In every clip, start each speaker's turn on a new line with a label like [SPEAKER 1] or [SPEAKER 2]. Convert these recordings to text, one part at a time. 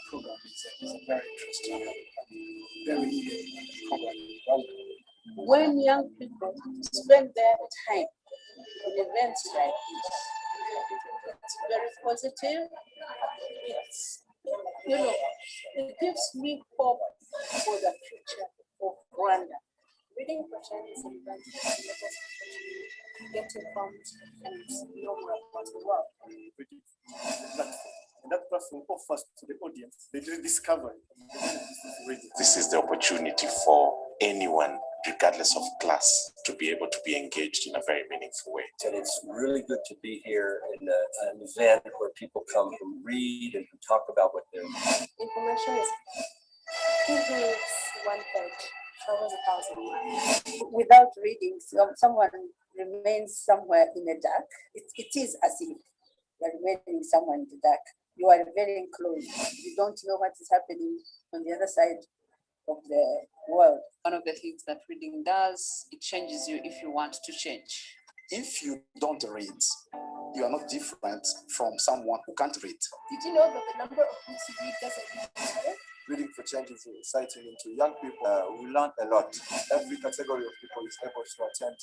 [SPEAKER 1] Program is a very interesting, very program.
[SPEAKER 2] When young people spend their time in events like this, it's very positive. It's, it gives me hope for the future of Rwanda. Reading for Chinese events get informed and know more about the world.
[SPEAKER 1] And that platform offers to the audience the discovery.
[SPEAKER 3] This is the opportunity for anyone, regardless of class, to be able to be engaged in a very meaningful way.
[SPEAKER 4] And it's really good to be here in an event where people come who read and who talk about what they're reading.
[SPEAKER 2] Information is who reads one page travels 1,000 miles. Without reading, someone remains somewhere in the dark. It is as if you're remaining somewhere in the dark. You are very enclosed. You don't know what is happening on the other side of the world.
[SPEAKER 5] One of the things that reading does, it changes you if you want to change.
[SPEAKER 1] If you don't read, you are not different from someone who can't read.
[SPEAKER 2] Did you know that the number of books you read doesn't matter?
[SPEAKER 6] Reading for Change is exciting into young people. We learn a lot. Every category of people is able to attend.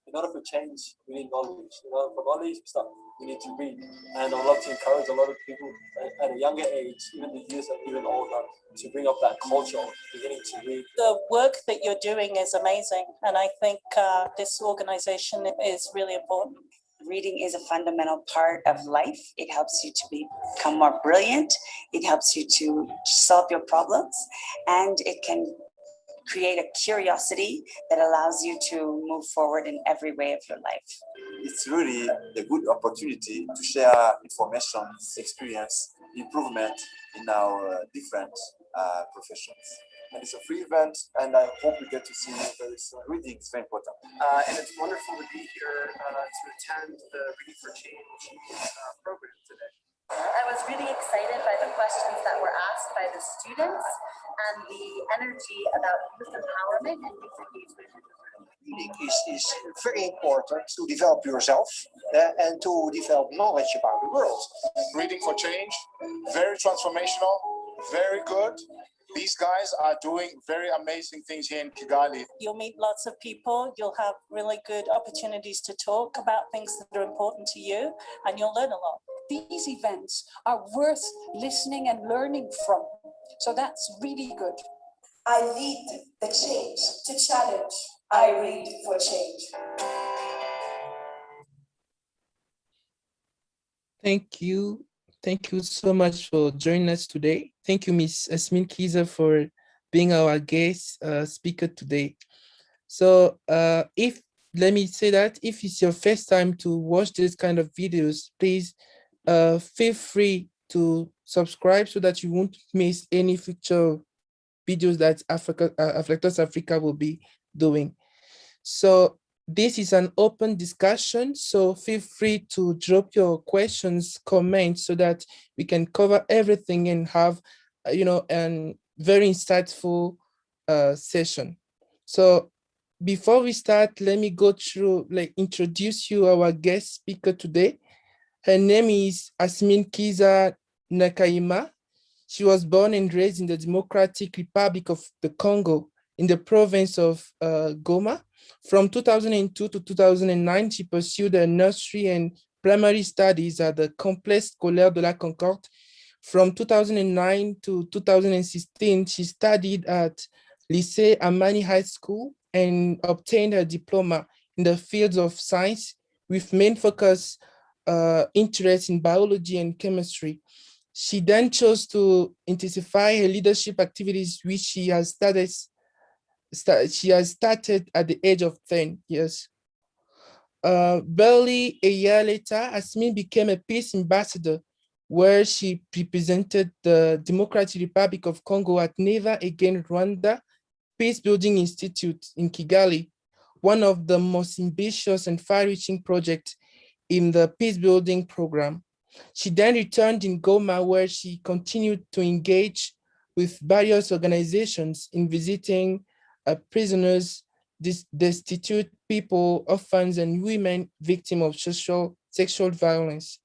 [SPEAKER 4] In order for change, we need knowledge. For knowledge stuff, we need to read. And I love to encourage a lot of people at a younger age, even the youth and even older, to bring up that culture of beginning to read.
[SPEAKER 7] The work that you're doing is amazing, and I think this organization is really important.
[SPEAKER 8] Reading is a fundamental part of life. It helps you to become more brilliant. It helps you to solve your problems, and it can create a curiosity that allows you to move forward in every way of your life.
[SPEAKER 6] It's really a good opportunity to share information, experience, improvement in our different professions. And it's a free event, and I hope we get to see you very soon. Reading is very important.
[SPEAKER 9] And it's wonderful to be here to attend the Reading for Change program today.
[SPEAKER 10] I was really excited by the questions that were asked by the students and the energy about youth empowerment and youth engagement.
[SPEAKER 11] Reading is very important to develop yourself and to develop knowledge about the world.
[SPEAKER 12] Reading for Change, very transformational, very good. These guys are doing very amazing things here in Kigali.
[SPEAKER 7] You'll meet lots of people. You'll have really good opportunities to talk about things that are important to you, and you'll learn a lot.
[SPEAKER 13] These events are worth listening and learning from. So that's really good.
[SPEAKER 14] I lead the change to challenge. I read for change.
[SPEAKER 15] Thank you. Thank you so much for joining us today. Thank you, Ms. Yasmin Kiza, for being our guest speaker today. So let me say that if it's your first time to watch this kind of videos, please feel free to subscribe so that you won't miss any future videos that Afflectus Africa will be doing. So this is an open discussion, so feel free to drop your questions, comments, so that we can cover everything and have, a very insightful session. So before we start, let me go through, introduce you our guest speaker today. Her name is Yasmin Kiza Nakaima. She was born and raised in the Democratic Republic of the Congo in the province of Goma. From 2002 to 2009, she pursued her nursery and primary studies at the Complexe Scolaire de la Concorde. From 2009 to 2016, she studied at Lycée Amani High School and obtained her diploma in the fields of science with main focus interest in biology and chemistry. She then chose to intensify her leadership activities, which she has started at the age of 10 years. Barely a year later, Yasmin became a peace ambassador, where she represented the Democratic Republic of Congo at Never Again Rwanda Peace Building Institute in Kigali, one of the most ambitious and far-reaching projects in the peace building program. She then returned in Goma, where she continued to engage with various organizations in visiting prisoners, destitute people, orphans, and women victims of sexual violence.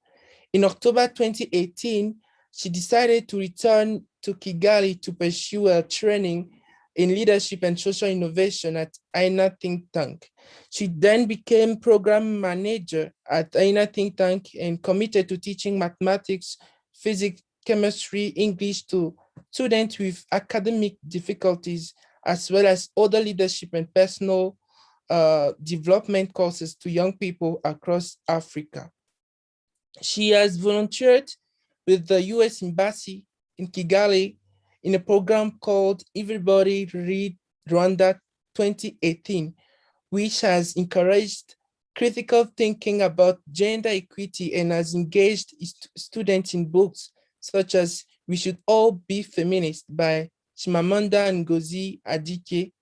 [SPEAKER 15] In October 2018, she decided to return to Kigali to pursue a training in leadership and social innovation at Aina Think Tank. She then became program manager at Aina Think Tank and committed to teaching mathematics, physics, chemistry, English to students with academic difficulties, as well as other leadership and personal development courses to young people across Africa. She has volunteered with the US Embassy in Kigali in a program called Everybody Read Rwanda 2018, which has encouraged critical thinking about gender equity and has engaged students in books such as We Should All Be Feminist by Chimamanda Ngozi Adichie,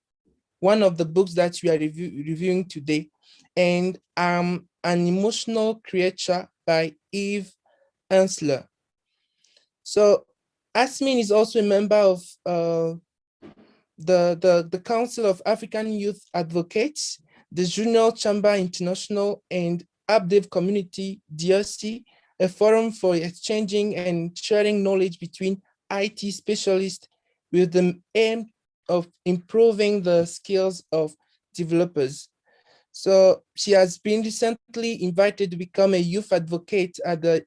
[SPEAKER 15] one of the books that we are reviewing today, and An Emotional Creature by Eve Ensler. So Yasmin is also a member of the Council of African Youth Advocates, the Junior Chamber International, and Abdev Community DRC, a forum for exchanging and sharing knowledge between IT specialists with the aim of improving the skills of developers. So she has been recently invited to become a youth advocate at the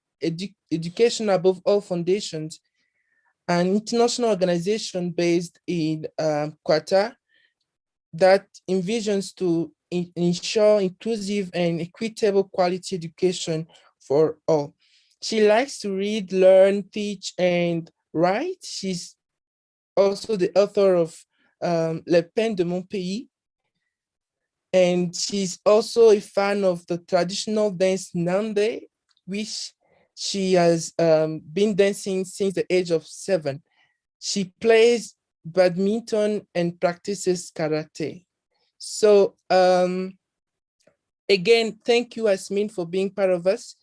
[SPEAKER 15] Education Above All Foundations, an international organization based in Qatar that envisions to ensure inclusive and equitable quality education for all. She likes to read, learn, teach, and write. She's also the author of Le Pain de Mon Pays, and she's also a fan of the traditional dance Nande, which she has been dancing since the age of 7. She plays badminton and practices karate. So again, thank you, Yasmin, for being part of us.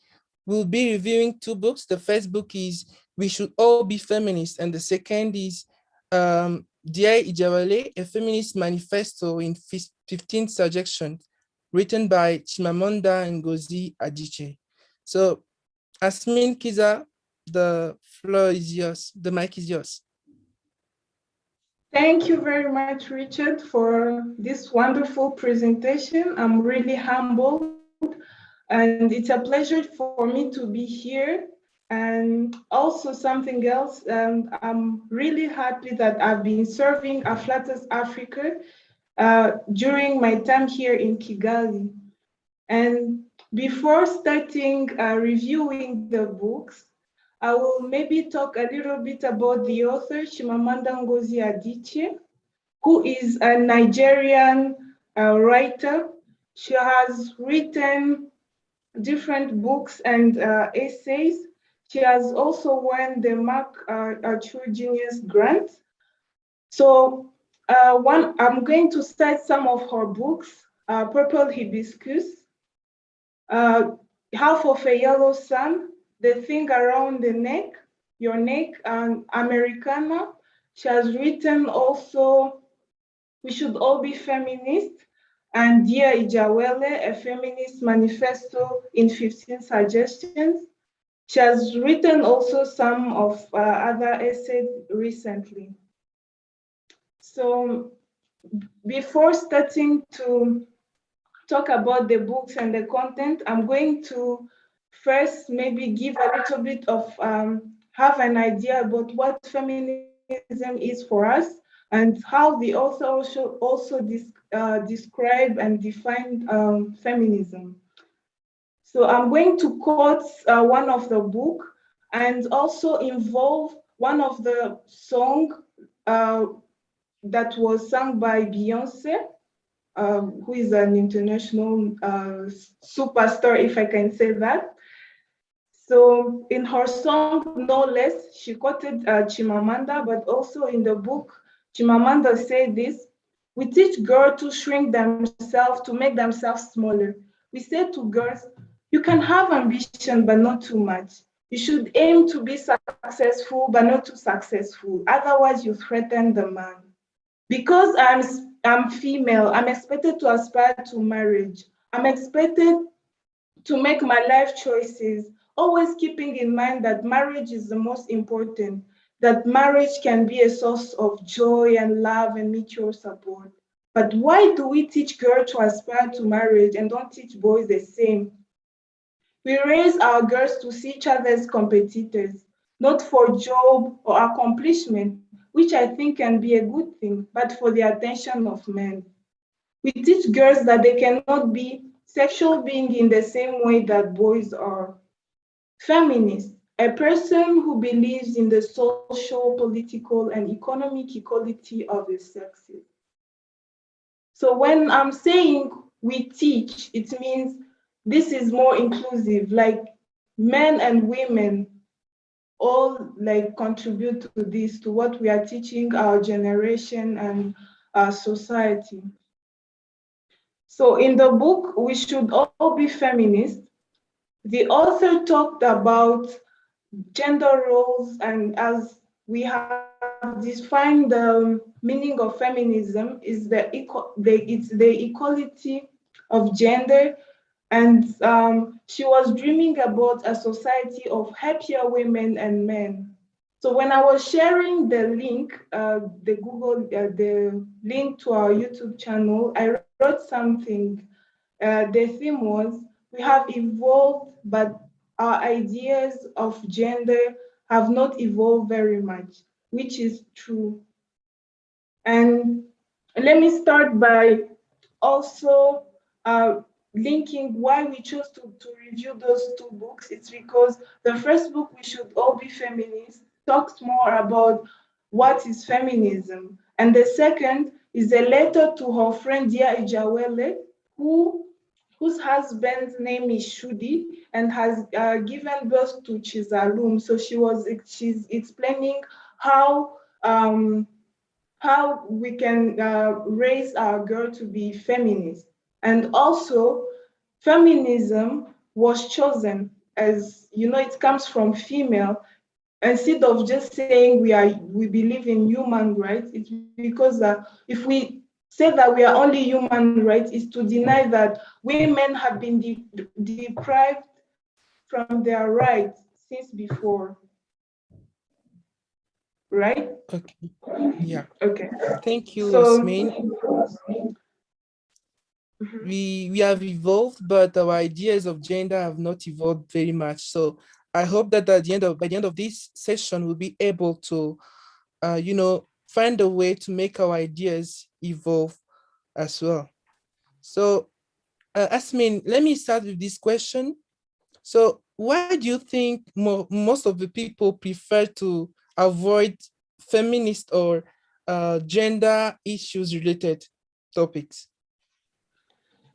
[SPEAKER 15] We'll be reviewing 2 books. The first book is We Should All Be Feminist, and the second is Dear Ijawale, a Feminist Manifesto in 15 Suggestions, written by Chimamanda Ngozi Adichie. So Yasmin Kiza, the floor is yours, the mic is yours.
[SPEAKER 16] Thank you very much, Richard, for this wonderful presentation. I'm really humbled, and it's a pleasure for me to be here. And also something else, I'm really happy that I've been serving Afflectus Africa during my time here in Kigali. And before starting reviewing the books, I will maybe talk a little bit about the author, Chimamanda Ngozi Adichie, who is a Nigerian writer. She has written different books and essays. She has also won the Mark True Genius Grant. So I'm going to cite some of her books, Purple Hibiscus, Half of a Yellow Sun, The Thing Around the Neck, Your Neck, and Americana. She has written also We Should All Be Feminists, and Dear Ijawele, a feminist manifesto in 15 suggestions. She has written also some of other essays recently. So before starting to talk about the books and the content, I'm going to first maybe give a little bit of, have an idea about what feminism is for us and how the author also describe and define feminism. So I'm going to quote one of the book and also involve one of the song that was sung by Beyonce, who is an international superstar, if I can say that. So in her song, no less, she quoted Chimamanda, but also in the book, Chimamanda said this: we teach girls to shrink themselves, to make themselves smaller. We say to girls, you can have ambition, but not too much. You should aim to be successful, but not too successful. Otherwise, you threaten the man. Because I'm female, I'm expected to aspire to marriage. I'm expected to make my life choices, always keeping in mind that marriage is the most important, that marriage can be a source of joy and love and mutual support. But why do we teach girls to aspire to marriage and don't teach boys the same? We raise our girls to see each other as competitors, not for job or accomplishment, which I think can be a good thing, but for the attention of men. We teach girls that they cannot be sexual beings in the same way that boys are. Feminist, a person who believes in the social, political, and economic equality of the sexes. So when I'm saying we teach, it means this is more inclusive, like men and women all like contribute to this, to what we are teaching our generation and our society. So in the book, We Should All Be Feminists, the author talked about gender roles, and as we have defined the meaning of feminism is it's the equality of gender. And she was dreaming about a society of happier women and men. So when I was sharing the link, the link to our YouTube channel, I wrote something. The theme was, we have evolved, but our ideas of gender have not evolved very much, which is true. And let me start by also linking why we chose to review those two books. It's because the first book, We Should All Be Feminists, talks more about what is feminism. And the second is a letter to her friend Dia Ijawele, whose husband's name is Shudi and has given birth to Chizalum. So she's explaining how we can raise our girl to be feminist. And also, feminism was chosen as, it comes from female. Instead of just saying we believe in human rights, it's because if we say that we are only human rights, is to deny that women have been deprived from their rights since before. Right?
[SPEAKER 15] Okay. Yeah.
[SPEAKER 16] Okay.
[SPEAKER 15] Thank you,
[SPEAKER 16] So,
[SPEAKER 15] Osmin. We have evolved, but our ideas of gender have not evolved very much. So I hope that by the end of this session, we'll be able to, find a way to make our ideas evolve as well. So Asmin, let me start with this question. So why do you think most of the people prefer to avoid feminist or gender issues related topics?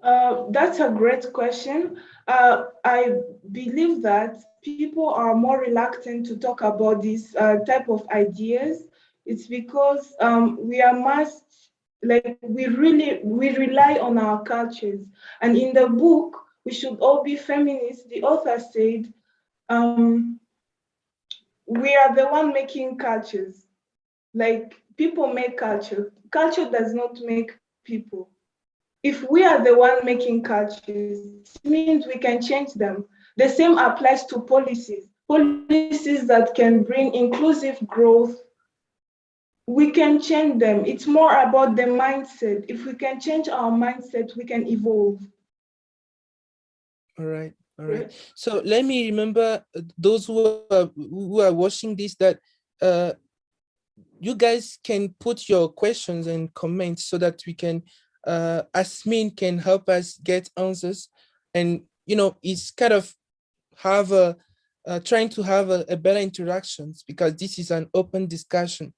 [SPEAKER 16] That's a great question. I believe that people are more reluctant to talk about this type of ideas. It's because we rely on our cultures. And in the book, We Should All Be Feminists, the author said, we are the one making cultures. Like, people make culture. Culture does not make people. If we are the one making cultures, it means we can change them. The same applies to policies that can bring inclusive growth. We can change them. It's more about the mindset. If we can change our mindset, we can evolve.
[SPEAKER 15] All right. So let me remember those who are watching this, that you guys can put your questions and comments so that we can, Asmin can help us get answers. And, it's kind of have trying to have a better interactions, because this is an open discussion.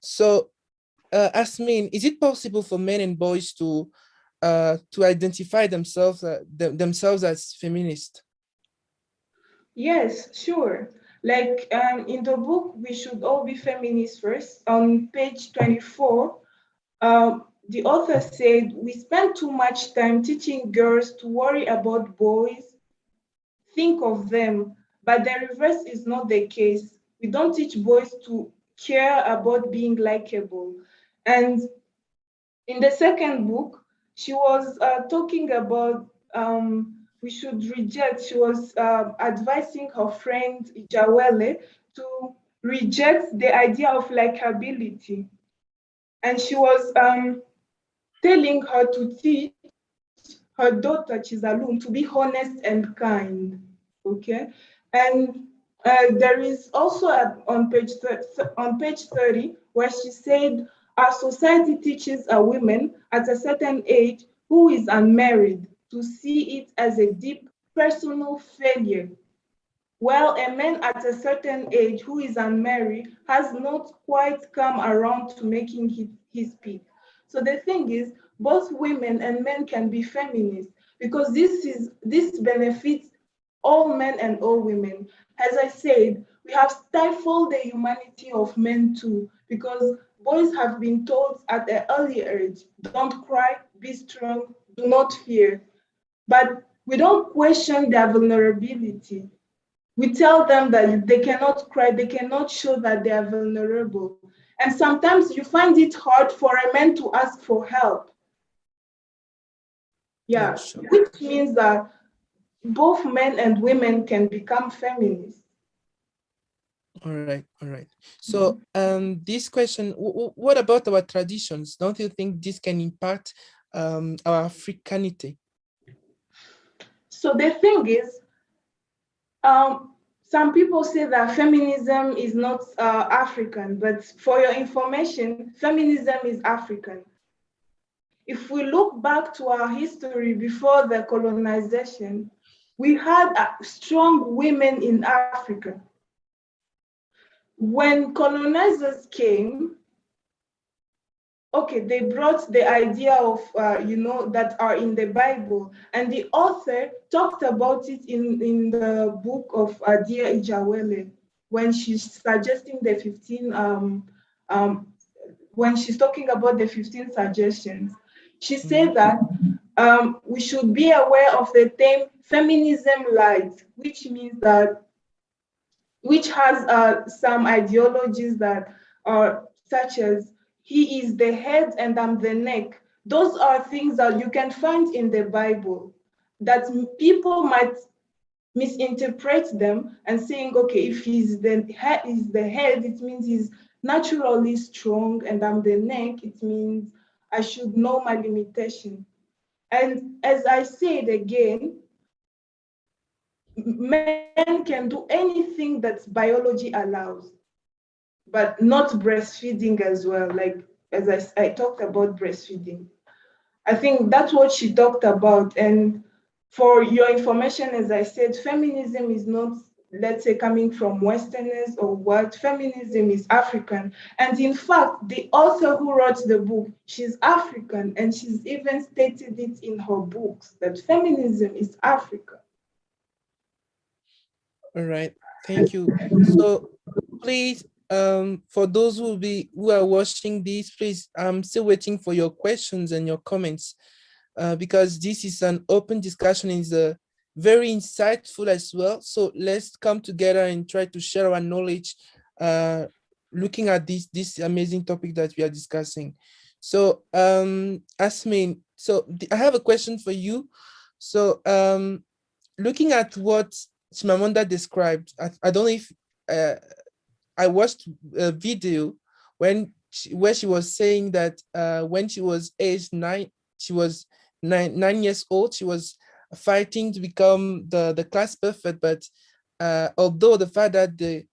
[SPEAKER 15] So, Asmin, is it possible for men and boys to identify themselves as feminist?
[SPEAKER 16] Yes, sure. Like in the book, We Should All Be Feminists First, on page 24, the author said, we spend too much time teaching girls to worry about boys, think of them, but the reverse is not the case. We don't teach boys to care about being likable. And in the second book, she was talking about we should reject. She was advising her friend Ijawele to reject the idea of likability. And she was telling her to teach her daughter Chizalum to be honest and kind. Okay, and there is also on page 30 where she said, our society teaches a woman at a certain age who is unmarried to see it as a deep personal failure, while a man at a certain age who is unmarried has not quite come around to making his peak. So the thing is, both women and men can be feminists, because this benefits all men and all women. As I said, we have stifled the humanity of men too, because boys have been told at an early age, don't cry, be strong, do not fear. But we don't question their vulnerability. We tell them that they cannot cry, they cannot show that they are vulnerable. And sometimes you find it hard for a man to ask for help. Yeah, sure. Which means that both men and women can become feminists.
[SPEAKER 15] All right. So this question, what about our traditions? Don't you think this can impact our Africanity?
[SPEAKER 16] So the thing is, some people say that feminism is not African, but for your information, feminism is African. If we look back to our history before the colonization, we had strong women in Africa. When colonizers came, okay, they brought the idea of, that are in the Bible, and the author talked about it in the book of Dear Ijawele, when she's suggesting the 15, when she's talking about the 15 suggestions. She said that we should be aware of the term feminism light, which means that, which has some ideologies that are such as, he is the head and I'm the neck. Those are things that you can find in the Bible that people might misinterpret them and saying, okay, if he's the head, it means he's naturally strong, and I'm the neck, it means I should know my limitation. And as I said again, men can do anything that biology allows, but not breastfeeding as well. Like, as I talked about breastfeeding. I think that's what she talked about. And for your information, as I said, feminism is not, let's say, coming from Westerners or what. Feminism is African. And in fact, the author who wrote the book, she's African, and she's even stated it in her books that feminism is African.
[SPEAKER 15] All right, thank you. So please, for those who are watching this, please, I'm still waiting for your questions and your comments, because this is an open discussion, is very insightful as well. So let's come together and try to share our knowledge, looking at this amazing topic that we are discussing. So Asmin, so I have a question for you. So looking at what Chimamanda described, I don't know if I watched a video where she was saying that when she was aged 9, she was 9 years old, she was fighting to become the class perfect, but although the fact that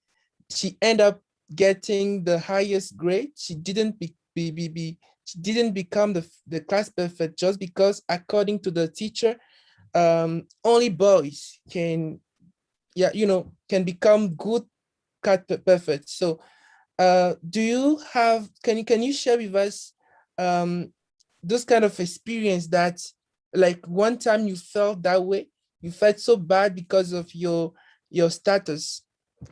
[SPEAKER 15] she ended up getting the highest grade, she didn't she didn't become the class perfect, just because according to the teacher, only boys can become good cat perfect. So do you have, can you share with us those kind of experience that, like, one time you felt that way, you felt so bad because of your status,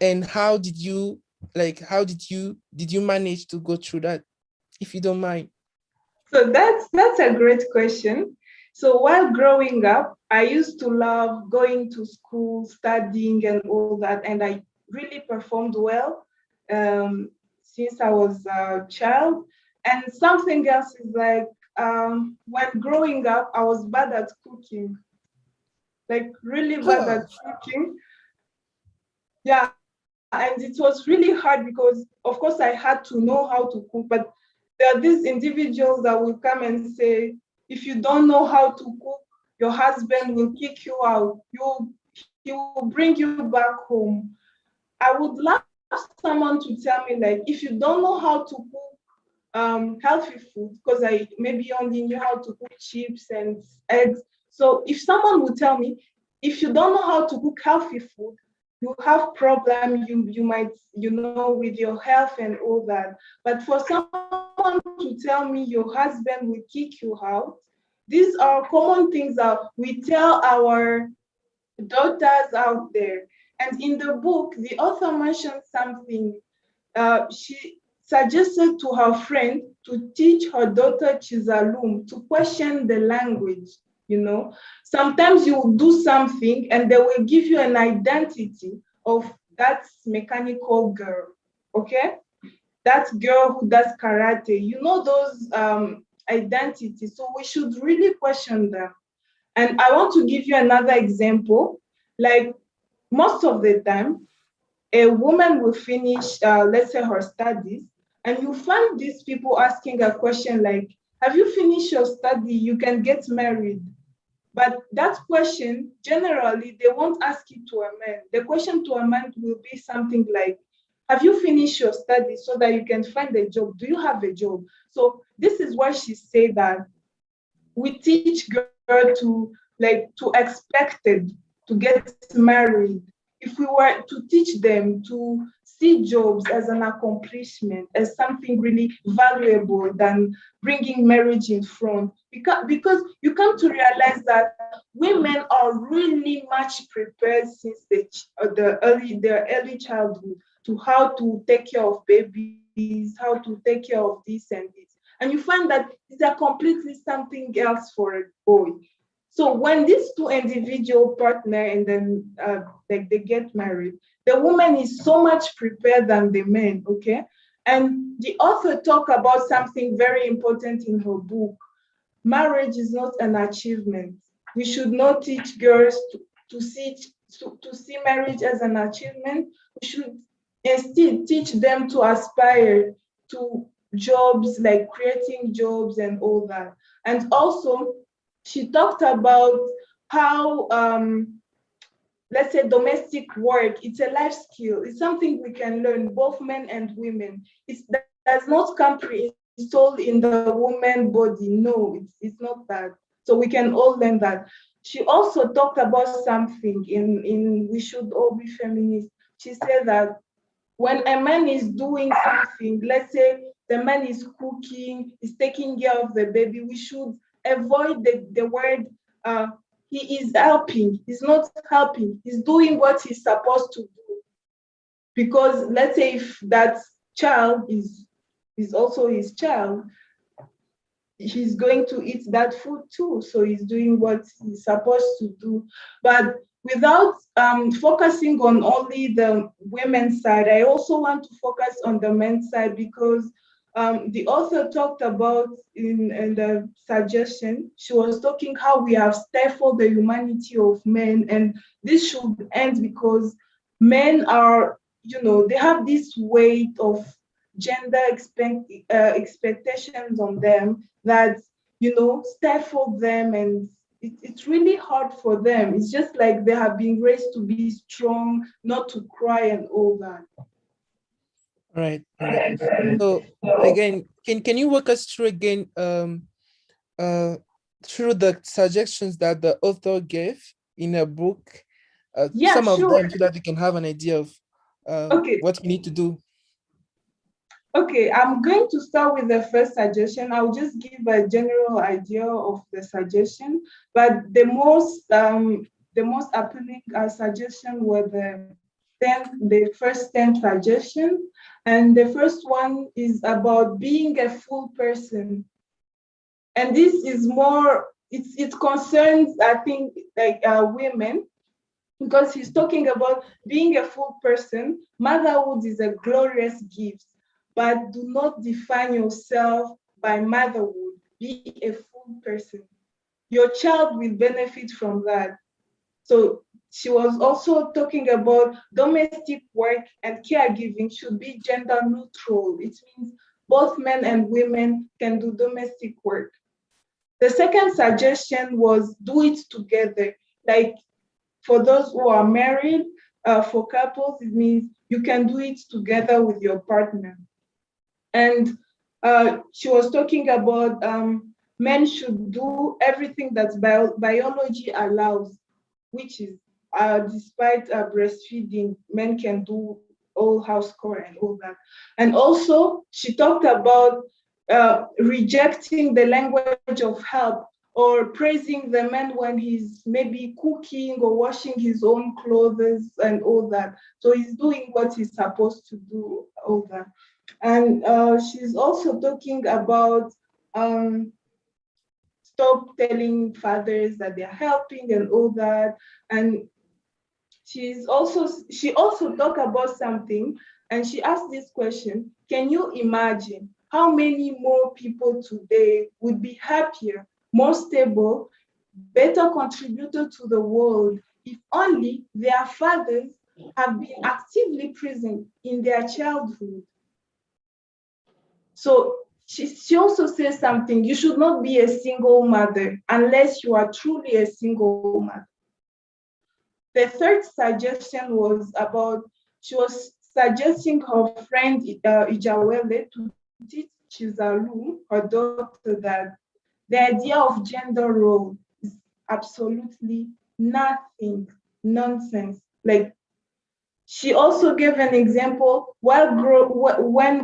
[SPEAKER 15] and how did you manage to go through that, if you don't mind?
[SPEAKER 16] So that's a great question. So while growing up, I used to love going to school, studying and all that, and I really performed well since I was a child. And something else is like, when growing up, I was bad at cooking, like really bad at cooking. Yeah, and it was really hard because, of course, I had to know how to cook, but there are these individuals that will come and say, if you don't know how to cook, your husband will kick you out. He will bring you back home. I would love someone to tell me, like, if you don't know how to cook healthy food, because I maybe only knew how to cook chips and eggs. So if someone would tell me, if you don't know how to cook healthy food, you have problem, you might, with your health and all that. But for someone to tell me your husband will kick you out, these are common things that we tell our daughters out there. And in the book, the author mentioned something. She suggested to her friend to teach her daughter Chizalum to question the language. Sometimes you will do something and they will give you an identity of that mechanical girl, okay? That girl who does karate, those identities. So we should really question them. And I want to give you another example. Like, most of the time, a woman will finish, let's say, her studies, and you find these people asking a question like, have you finished your study? You can get married. But that question, generally, they won't ask it to a man. The question to a man will be something like, have you finished your studies so that you can find a job? Do you have a job? So this is why she said that we teach girls to expected to get married. If we were to teach them to see jobs as an accomplishment, as something really valuable than bringing marriage in front, because you come to realize that women are really much prepared since their early childhood to how to take care of babies, how to take care of this and this. And you find that it's a completely something else for a boy. So when these two individual partner and then they get married, the woman is so much prepared than the man, okay? And the author talk about something very important in her book. Marriage is not an achievement. We should not teach girls to see marriage as an achievement. We should instead teach them to aspire to jobs, like creating jobs and all that. And also, she talked about how, let's say, domestic work, it's a life skill. It's something we can learn, both men and women. It does not come soul in the woman body. No, it's not that. So we can all learn that. She also talked about something in We Should All Be Feminists. She said that when a man is doing something, let's say the man is cooking, is taking care of the baby, we should avoid the word he is helping. He's not helping. He's doing what he's supposed to do. Because let's say if that child is also his child, he's going to eat that food too. So he's doing what he's supposed to do. But without focusing on only the women's side, I also want to focus on the men's side, because the author talked about in the suggestion, she was talking how we have stifled the humanity of men, and this should end because men are, they have this weight of gender expectations on them that, stifle them, and it's really hard for them. It's just like they have been raised to be strong, not to cry and all that.
[SPEAKER 15] Right. So again, can you walk us through again through the suggestions that the author gave in her book?
[SPEAKER 16] Yeah,
[SPEAKER 15] some
[SPEAKER 16] sure.
[SPEAKER 15] of them, so that we can have an idea of what we need to do.
[SPEAKER 16] Okay, I'm going to start with the first suggestion. I'll just give a general idea of the suggestion, but the most appealing suggestion were the first 10 suggestions. And the first one is about being a full person. And this is more, it concerns, I think, like women, because he's talking about being a full person. Motherhood is a glorious gift, but do not define yourself by motherhood. Be a full person. Your child will benefit from that. So she was also talking about domestic work and caregiving should be gender neutral. It means both men and women can do domestic work. The second suggestion was do it together. Like for those who are married, for couples, it means you can do it together with your partner. And she was talking about men should do everything that biology allows, which is despite breastfeeding, men can do all house chore and all that. And also, she talked about rejecting the language of help, or praising the man when he's maybe cooking or washing his own clothes and all that. So he's doing what he's supposed to do, all that. And she's also talking about stop telling fathers that they're helping and all that. And she also talked about something, and she asked this question: can you imagine how many more people today would be happier, more stable, better contributor to the world if only their fathers have been actively present in their childhood? So she also says something: you should not be a single mother unless you are truly a single mother. The third suggestion was about, she was suggesting her friend Ijawele to teach Chizalu, her daughter, that the idea of gender role is absolutely nothing, nonsense. Like, she also gave an example when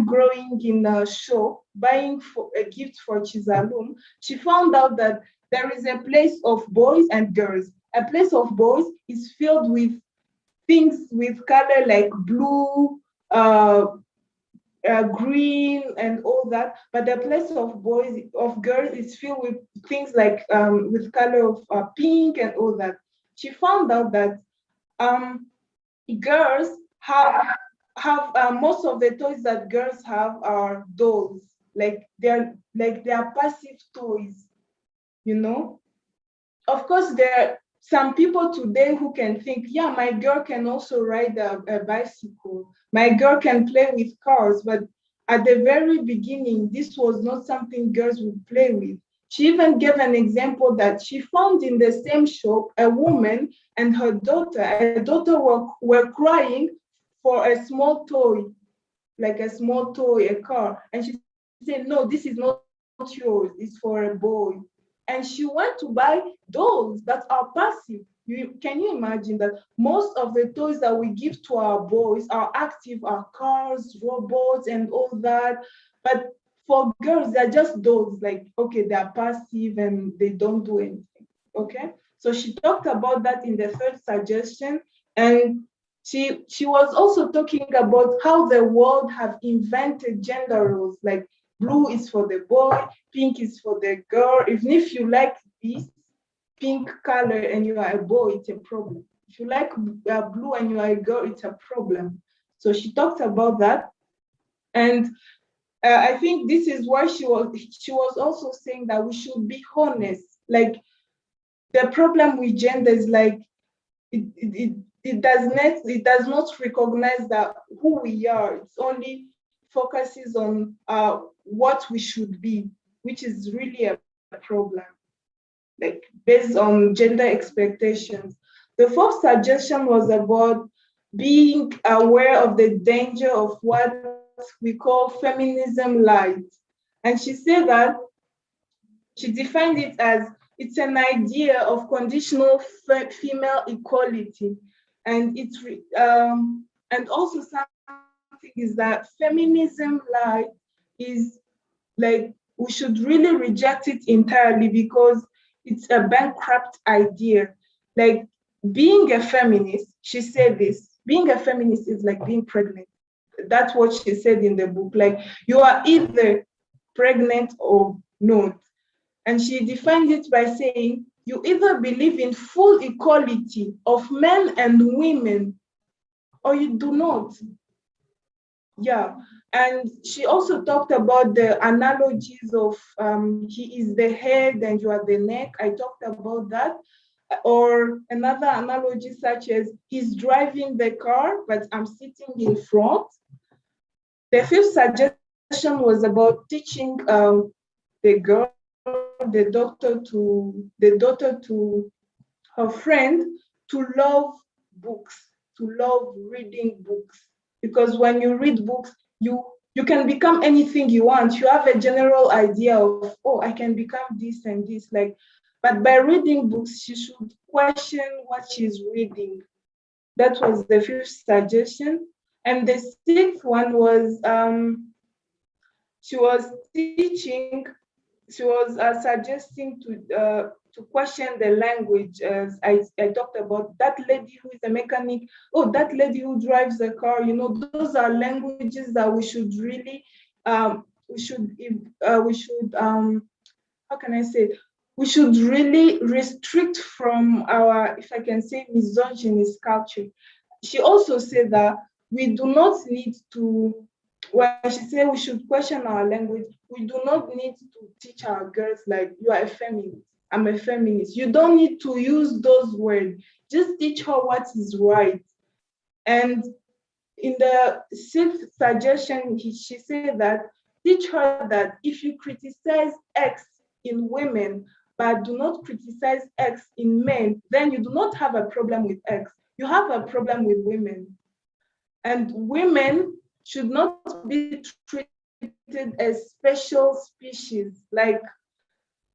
[SPEAKER 16] growing in a show, buying a gift for Chizalum, she found out that there is a place of boys and girls. A place of boys is filled with things with color like blue, green, and all that. But the place of girls is filled with things like with color of pink and all that. She found out that girls have most of the toys that girls have are dolls, like they're passive toys, Of course, there are some people today who can think, yeah, my girl can also ride a bicycle, my girl can play with cars, but at the very beginning, this was not something girls would play with. She even gave an example that she found in the same shop a woman and her daughter were crying for a small toy, like a small toy, a car. And she said, no, this is not yours, it's for a boy. And she went to buy dolls that are passive. Can you imagine that most of the toys that we give to our boys are active, are cars, robots, and all that. But for girls, they're just dolls, like, okay, they're passive and they don't do anything, okay? So she talked about that in the third suggestion. And she was also talking about how the world have invented gender roles, like blue is for the boy, pink is for the girl. Even if you like this pink color and you are a boy, it's a problem. If you like blue and you are a girl, it's a problem. So she talked about that. And I think this is why she was also saying that we should be honest. Like, the problem with gender is like, it does not recognize that who we are. It's only focuses on what we should be, which is really a problem, like based on gender expectations. The fourth suggestion was about being aware of the danger of what we call feminism light. And she said that she defined it as it's an idea of conditional female equality. And it's and also something is that feminism light is like, we should really reject it entirely because it's a bankrupt idea. Like, being a feminist, she said this, being a feminist is like being pregnant. That's what she said in the book. Like, you are either pregnant or not. And she defined it by saying, you either believe in full equality of men and women, or you do not. Yeah. And she also talked about the analogies of he is the head and you are the neck. I talked about that. Or another analogy such as he's driving the car, but I'm sitting in front. The fifth suggestion was about teaching the girl, the daughter to her friend to love books, to love reading books. Because when you read books, you can become anything you want. You have a general idea of, oh, I can become this and this. Like, but by reading books, she should question what she's reading. That was the fifth suggestion. And the sixth one was she was suggesting to question the language. As I talked about, that lady who is a mechanic, oh, that lady who drives the car, those are languages that we should really, how can I say, we should really restrict from our, if I can say, misogynist culture. She also said that we do not need to, when she said we should question our language, we do not need to teach our girls like, you are a feminist, I'm a feminist. You don't need to use those words. Just teach her what is right. And in the sixth suggestion, she said that teach her that if you criticize X in women, but do not criticize X in men, then you do not have a problem with X. You have a problem with women. And women should not be treated as special species, like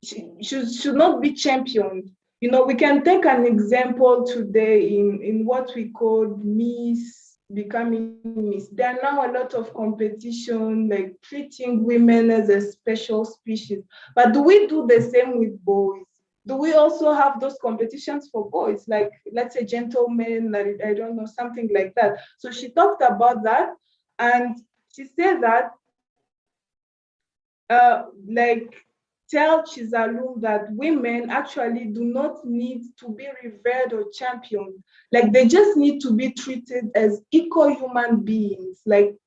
[SPEAKER 16] should not be championed. We can take an example today in what we call Miss, becoming Miss. There are now a lot of competition, like treating women as a special species. But do we do the same with boys? Do we also have those competitions for boys? Like, let's say gentlemen, I don't know, something like that. So she talked about that. And she said that, tell Chizalum that women actually do not need to be revered or championed. Like, they just need to be treated as equal human beings, like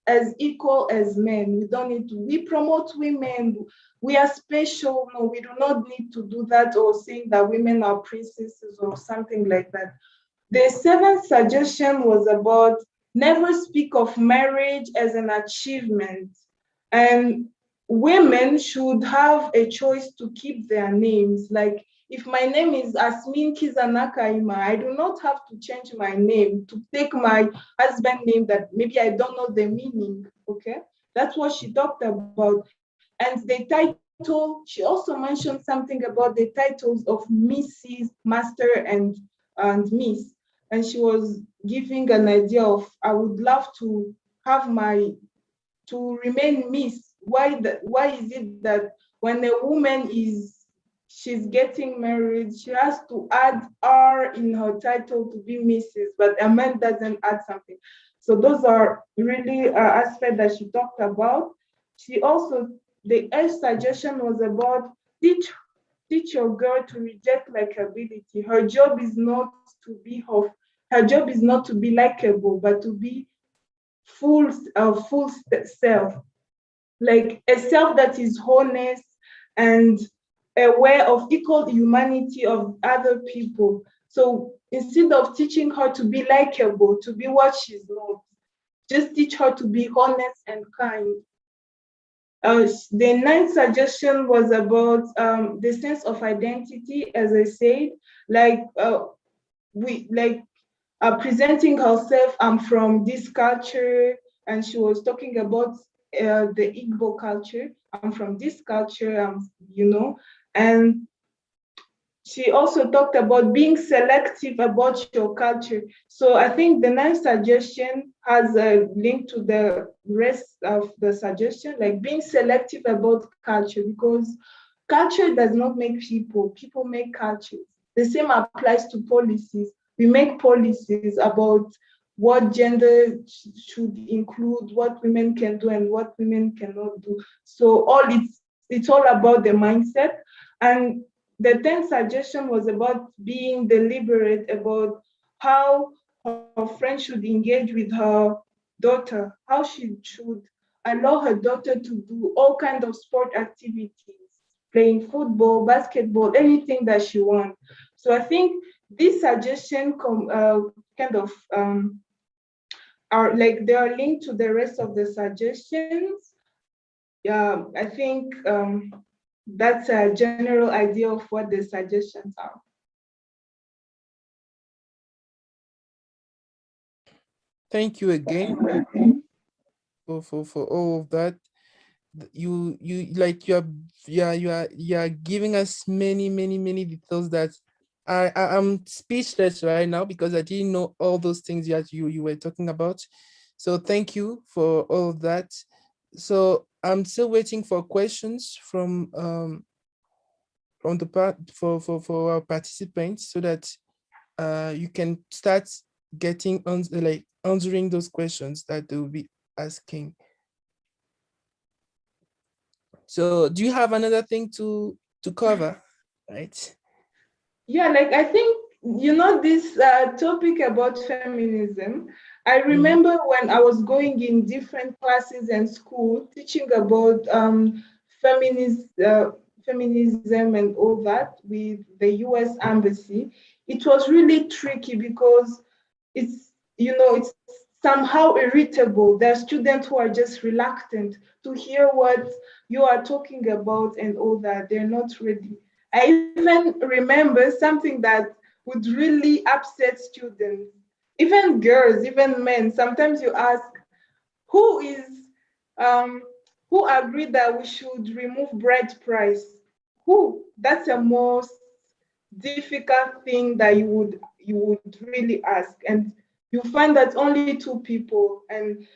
[SPEAKER 16] as equal as men. We don't need to, we promote women, we are special. No, we do not need to do that, or saying that women are princesses or something like that. The seventh suggestion was about never speak of marriage as an achievement. And women should have a choice to keep their names. Like, if my name is Asmin Kizanakaima, I do not have to change my name to take my husband's name that maybe I don't know the meaning, okay? That's what she talked about. And the title, she also mentioned something about the titles of Mrs., Master, and Miss. And she was giving an idea of, I would love to have to remain Miss. Why is it that when a woman she's getting married, she has to add R in her title to be Mrs., but a man doesn't add something. So those are really aspects that she talked about. She also, the first suggestion was about teach your girl to reject likability. Her job is not to be likable, but to be full self, like a self that is honest and aware of equal humanity of other people. So instead of teaching her to be likable, to be what she's not, just teach her to be honest and kind. The ninth suggestion was about the sense of identity, as I said, presenting herself, I'm from this culture, and she was talking about the Igbo culture. I'm from this culture, and she also talked about being selective about your culture. So I think the ninth suggestion has a link to the rest of the suggestion, like being selective about culture, because culture does not make people, people make cultures. The same applies to policies. We make policies about what gender should include, what women can do and what women cannot do. So it's all about the mindset. And the 10th suggestion was about being deliberate about how her friend should engage with her daughter, how she should allow her daughter to do all kinds of sport activities, playing football, basketball, anything that she wants. So I think this suggestion are like they are linked to the rest of the suggestions. Yeah, I think that's a general idea of what the suggestions are.
[SPEAKER 15] Thank you again for all of that. You are giving us many details that I'm speechless right now, because I didn't know all those things that you were talking about. So thank you for all of that. So I'm still waiting for questions from the part for our participants, so that you can start getting on answering those questions that they will be asking. So do you have another thing to cover, right?
[SPEAKER 16] Yeah, I think, this topic about feminism, I remember when I was going in different classes and school teaching about feminism and all that with the US Embassy. It was really tricky because it's somehow irritable. There are students who are just reluctant to hear what you are talking about and all that. They're not ready. I even remember something that would really upset students, even girls, even men. Sometimes you ask, who agreed that we should remove bread price? Who? That's the most difficult thing that you would really ask. And you find that only two people. And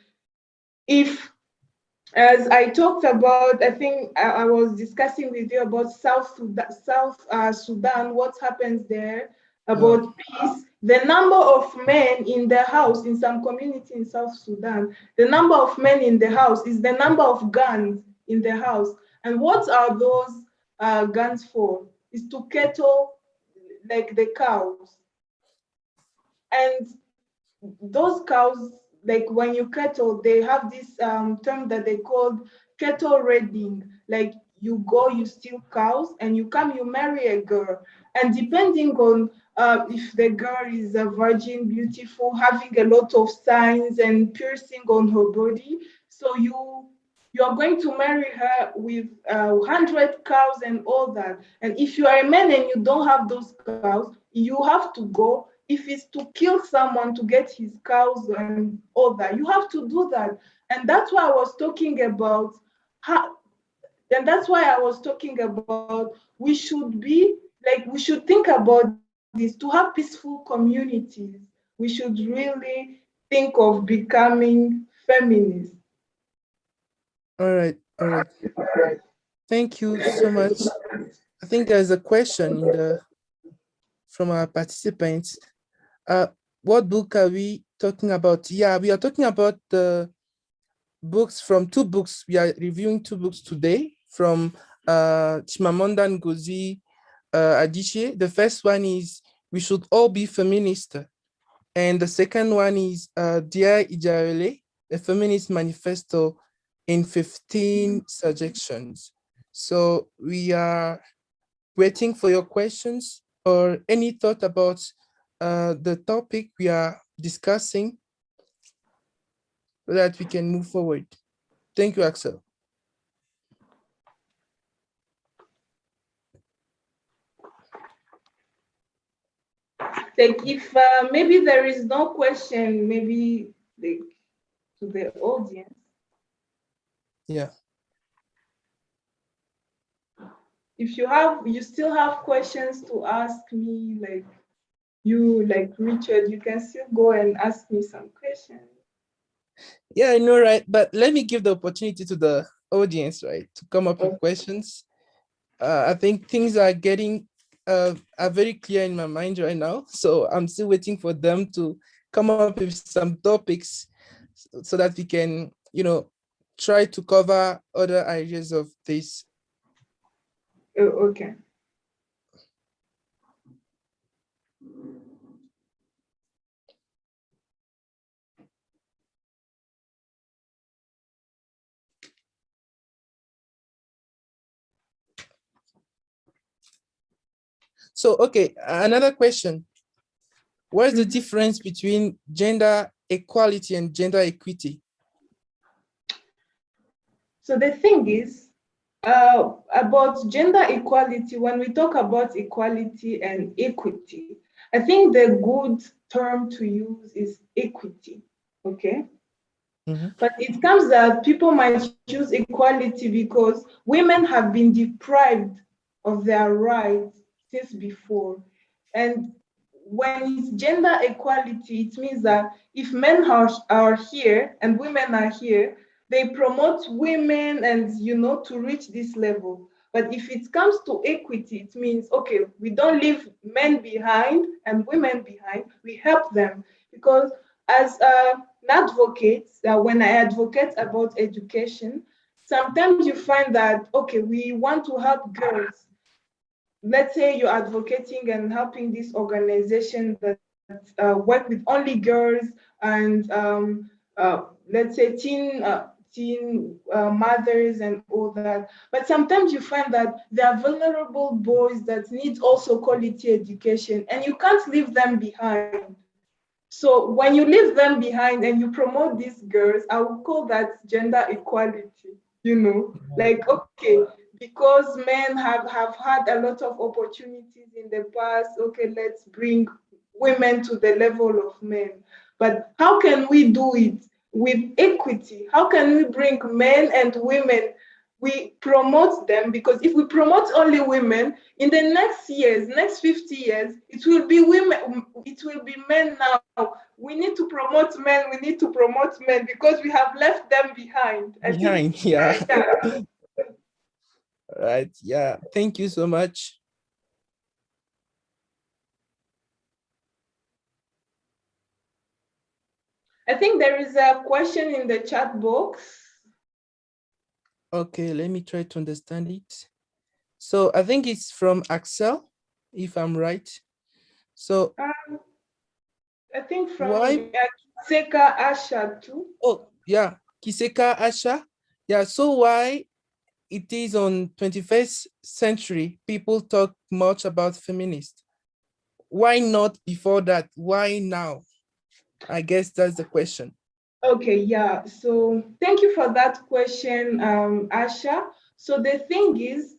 [SPEAKER 16] as I talked about, I think I was discussing with you about South Sudan, what happens there, about peace. The number of men in the house, in some community in South Sudan, the number of men in the house is the number of guns in the house. And what are those guns for? Is to cattle, like the cows. And those cows, like when you cattle, they have this term that they call cattle raiding. Like you go, you steal cows, and you come, you marry a girl. And depending on if the girl is a virgin, beautiful, having a lot of signs and piercing on her body, so you are going to marry her with 100 cows and all that. And if you are a man and you don't have those cows, you have to go if it's to kill someone to get his cows and all that, you have to do that. And that's why I was talking about we should be like, we should think about this to have peaceful communities. We should really think of becoming feminists.
[SPEAKER 15] All right. Thank you so much. I think there's a question from our participants. What book are we talking about? Yeah, we are talking about the books from two books. We are reviewing two books today from Chimamanda Ngozi Adichie. The first one is We Should All Be Feminist. And the second one is Dear Ijarele, a Feminist Manifesto in 15 Suggestions. So we are waiting for your questions or any thought about the topic we are discussing so that we can move forward. Thank you, Axel.
[SPEAKER 16] Like if maybe there is no question, maybe like to the audience.
[SPEAKER 15] Yeah.
[SPEAKER 16] If you still have questions to ask me, like Richard, you can still go and ask me some questions.
[SPEAKER 15] Yeah, I know, right? But let me give the opportunity to the audience, right, to come up with questions. I think things are getting are very clear in my mind right now. So I'm still waiting for them to come up with some topics so that we can, try to cover other areas of this.
[SPEAKER 16] Oh, okay.
[SPEAKER 15] So, okay, another question. What is the difference between gender equality and gender equity?
[SPEAKER 16] So the thing is, about gender equality, when we talk about equality and equity, I think the good term to use is equity, okay? But it comes that people might choose equality because women have been deprived of their rights since before. And when it's gender equality, it means that if men are here and women are here, they promote women and, to reach this level. But if it comes to equity, it means, okay, we don't leave men behind and women behind, we help them. Because as an advocate, when I advocate about education, sometimes you find that, okay, we want to help girls. Let's say you're advocating and helping this organization that work with only girls and let's say teen mothers and all that. But sometimes you find that there are vulnerable boys that need also quality education and you can't leave them behind. So when you leave them behind and you promote these girls, I would call that gender equality, like, okay, because men have had a lot of opportunities in the past, okay, let's bring women to the level of men. But how can we do it with equity? How can we bring men and women? We promote them, because if we promote only women, in the next 50 years, it will be women, it will be men now. We need to promote men because we have left them behind.
[SPEAKER 15] Yeah. Right, yeah. Thank you so much.
[SPEAKER 16] I think there is a question in the chat box.
[SPEAKER 15] Okay, let me try to understand it. So I think it's from Axel, if I'm right. So
[SPEAKER 16] I think from Kiseka Asha too.
[SPEAKER 15] Oh, yeah, Kiseka Asha. Yeah, so why it is on 21st century, people talk much about feminists? Why not before that? Why now? I guess that's the question.
[SPEAKER 16] Okay, yeah. So thank you for that question, Asha. So the thing is,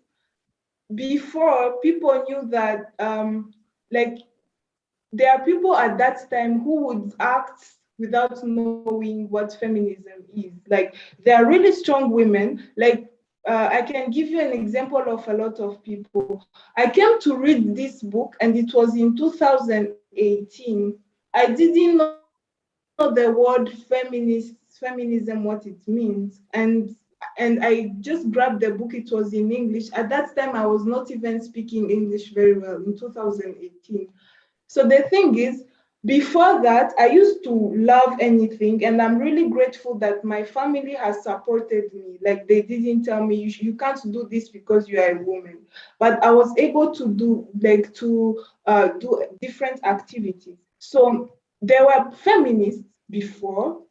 [SPEAKER 16] before people knew that, like, there are people at that time who would act without knowing what feminism is. Like, there are really strong women. Like, I can give you an example of a lot of people. I came to read this book, and it was in 2018. I didn't know the word feminism, what it means, and I just grabbed the book. It was in English. At that time, I was not even speaking English very well in 2018. So the thing is, before that, I used to love anything, and I'm really grateful that my family has supported me. Like, they didn't tell me you can't do this because you are a woman, but I was able to do do different activities. So there were feminists before,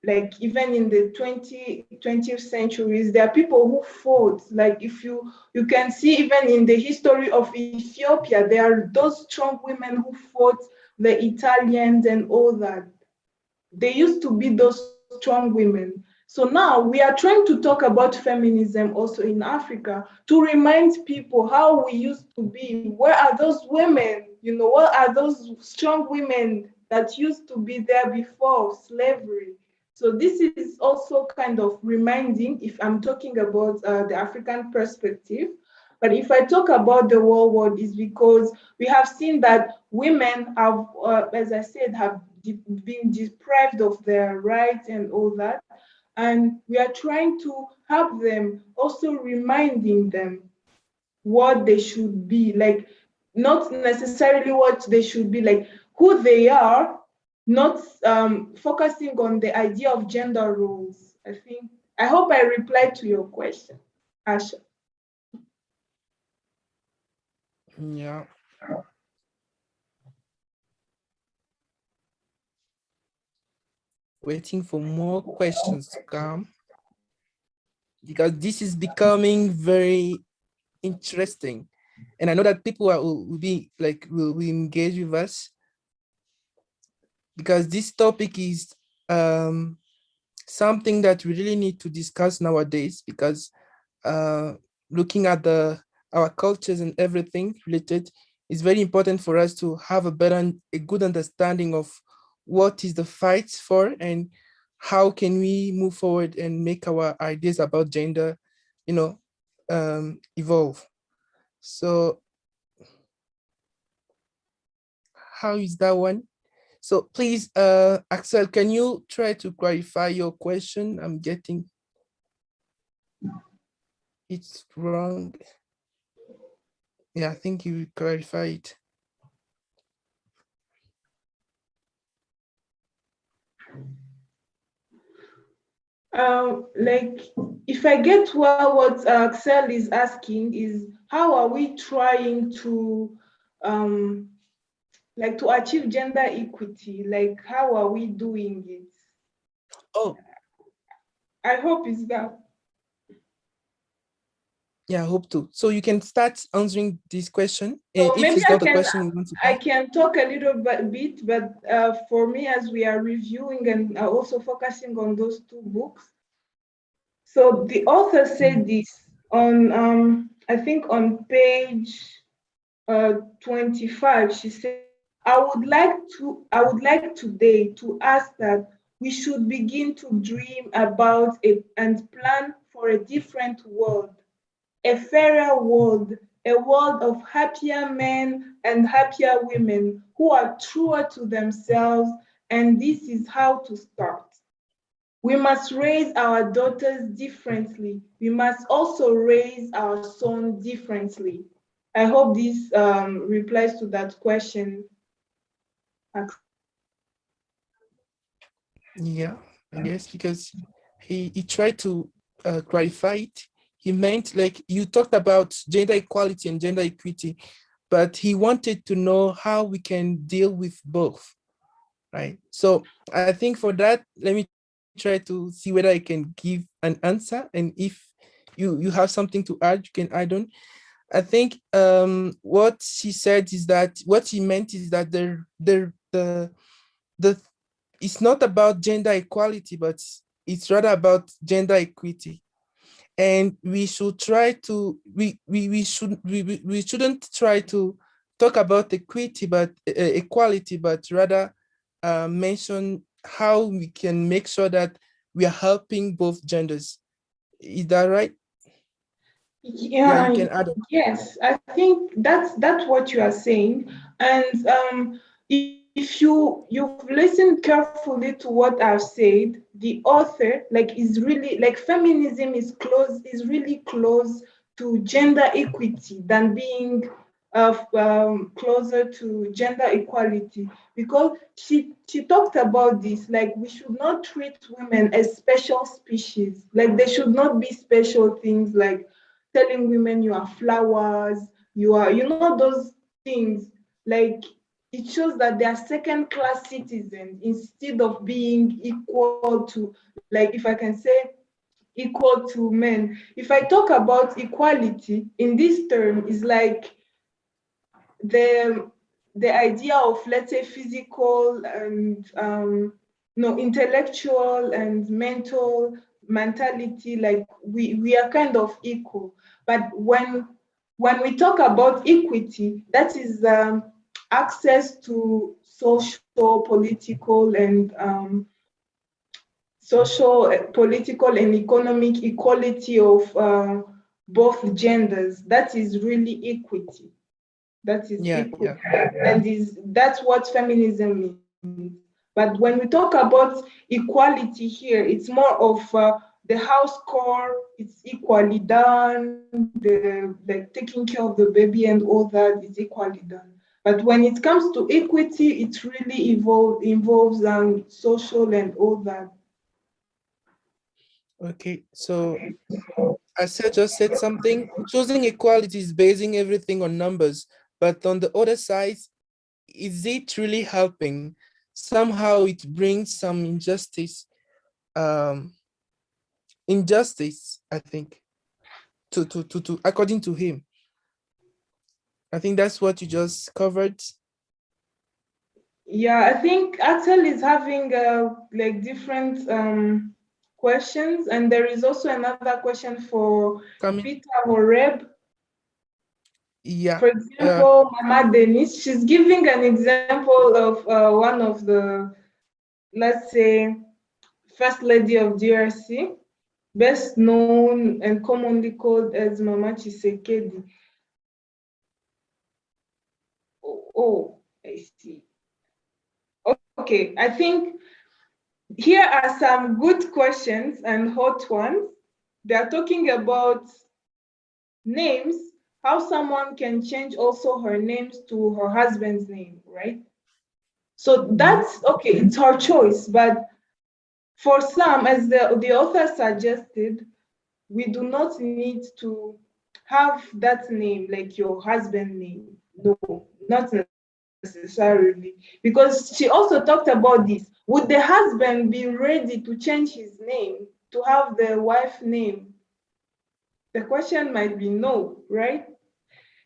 [SPEAKER 16] like even in the 20th centuries, there are people who fought. Like, if you can see, even in the history of Ethiopia, there are those strong women who fought the Italians and all that. They used to be those strong women. So now we are trying to talk about feminism also in Africa, to remind people how we used to be. Where are those women? You know, what are those strong women that used to be there before slavery? So this is also kind of reminding, if I'm talking about the African perspective. But if I talk about the world world, is because we have seen that women have, as I said, have been deprived of their rights and all that. And we are trying to help them, also reminding them what they should be, like, not necessarily what they should be, like who they are, not focusing on the idea of gender roles. I hope I replied to your question, Asha.
[SPEAKER 15] Yeah. Waiting for more questions to come, because this is becoming very interesting. And I know that people will engage with us, because this topic is something that we really need to discuss nowadays, because looking at our cultures and everything related, it's very important for us to have a good understanding of what is the fight for, and how can we move forward and make our ideas about gender, evolve. So how is that one? So please, Axel, can you try to clarify your question? I'm getting it's wrong. Yeah, I think you clarified.
[SPEAKER 16] Like, if I get well, what Axel is asking is, how are we trying to like to achieve gender equity? Like, how are we doing it?
[SPEAKER 15] Oh,
[SPEAKER 16] I hope it's that.
[SPEAKER 15] Yeah, I hope to. So you can start answering this question.
[SPEAKER 16] So
[SPEAKER 15] If
[SPEAKER 16] maybe
[SPEAKER 15] it's not a question you want to
[SPEAKER 16] I can talk a little bit, but for me, as we are reviewing and are also focusing on those two books. So the author said this on, I think on page 25. She said, I would like today to ask that we should begin to dream about it and plan for a different world, a fairer world, a world of happier men and happier women who are truer to themselves, and this is how to start. We must raise our daughters differently. We must also raise our son differently. I hope this replies to that question.
[SPEAKER 15] Yeah, I guess, because he tried to clarify it. He meant, like, you talked about gender equality and gender equity, but he wanted to know how we can deal with both, right? So I think for that, let me try to see whether I can give an answer, and if you have something to add, you can add on. I think what she said is that, what she meant is that it's not about gender equality, but it's rather about gender equity. And we should try to, we shouldn't try to talk about equity, but equality, but rather mention how we can make sure that we are helping both genders. Is that right? Yeah, you
[SPEAKER 16] Yeah,
[SPEAKER 15] can add on.
[SPEAKER 16] yes, I think that's what you are saying. And if you've listened carefully to what I've said, the author like is really like feminism is really close to gender equity than being closer to gender equality, because she talked about this like we should not treat women as special species, like they should not be special things like telling women you are flowers, you are, you know, those things. Like it shows that they are second class citizens instead of being equal to, like, if I can say, equal to men. If I talk about equality in this term, is like the idea of, let's say, physical and no, intellectual and mentality, like we are kind of equal. But when we talk about equity, that is access to social, political, and political and economic equality of both genders. That is really equity. That is equity. And that's what feminism means. But when we talk about equality here, it's more of the house core, it's equally done, the like taking care of the baby and all that is equally done. But when it comes to equity, it really involves social and all that.
[SPEAKER 15] Okay, so I just said something. Choosing equality is basing everything on numbers, but on the other side, is it really helping? Somehow it brings some injustice, I think, to according to him. I think that's what you just covered.
[SPEAKER 16] Yeah, I think Axel is having like different questions, and there is also another question for Peter or Reb.
[SPEAKER 15] Yeah.
[SPEAKER 16] For example, Mama Denise, she's giving an example of one of the, let's say, First Lady of DRC, best known and commonly called as Mama Tshisekedi. Oh, I see. Okay, I think here are some good questions and hot ones. They are talking about names, how someone can change also her names to her husband's name, right? So that's okay, it's her choice. But for some, as the author suggested, we do not need to have that name like your husband name. No, not necessarily. Because she also talked about this. Would the husband be ready to change his name to have the wife name? The question might be no, right?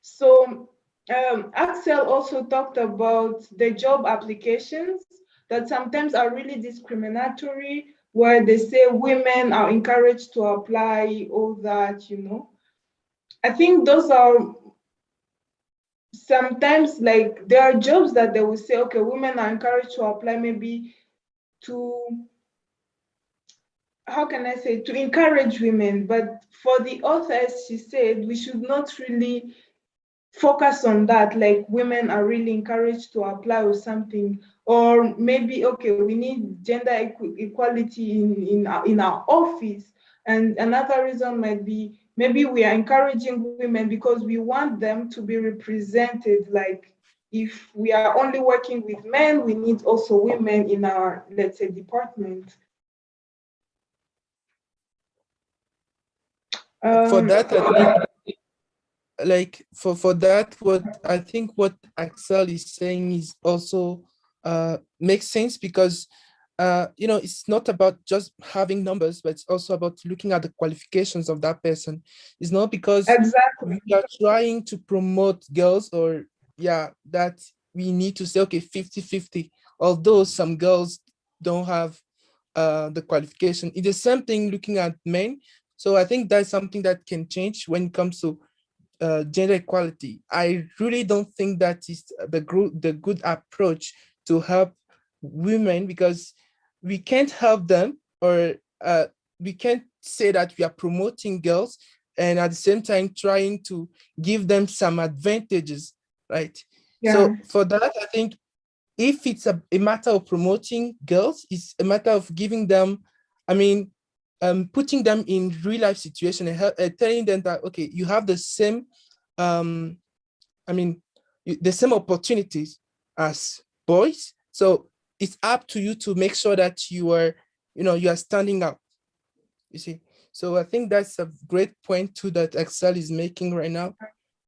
[SPEAKER 16] So Axel also talked about the job applications that sometimes are really discriminatory, where they say women are encouraged to apply, all that, you know. I think those are sometimes like there are jobs that they will say, okay, women are encouraged to apply maybe to, how can I say, to encourage women. But for the authors, she said we should not really focus on that, like women are really encouraged to apply or something. Or maybe, okay, we need gender equality in our office. And another reason might be maybe we are encouraging women because we want them to be represented. Like if we are only working with men, we need also women in our, let's say, department.
[SPEAKER 15] For that, I think, like for that, what I think what Axel is saying is also makes sense, because you know, it's not about just having numbers, but it's also about looking at the qualifications of that person. It's not because we are trying to promote girls, or that we need to say, okay, 50-50, although some girls don't have the qualification. It's the same thing looking at men. So I think that's something that can change when it comes to gender equality. I really don't think that is the good approach to help women, because we can't help them, or we can't say that we are promoting girls and at the same time trying to give them some advantages, right?
[SPEAKER 16] Yeah.
[SPEAKER 15] So for that, I think if it's a matter of promoting girls, it's a matter of giving them, I mean, putting them in real life situation and telling them that, okay, you have the same, I mean, the same opportunities as boys. So it's up to you to make sure that you are, you are standing out, you see. So I think that's a great point too that Axel is making right now.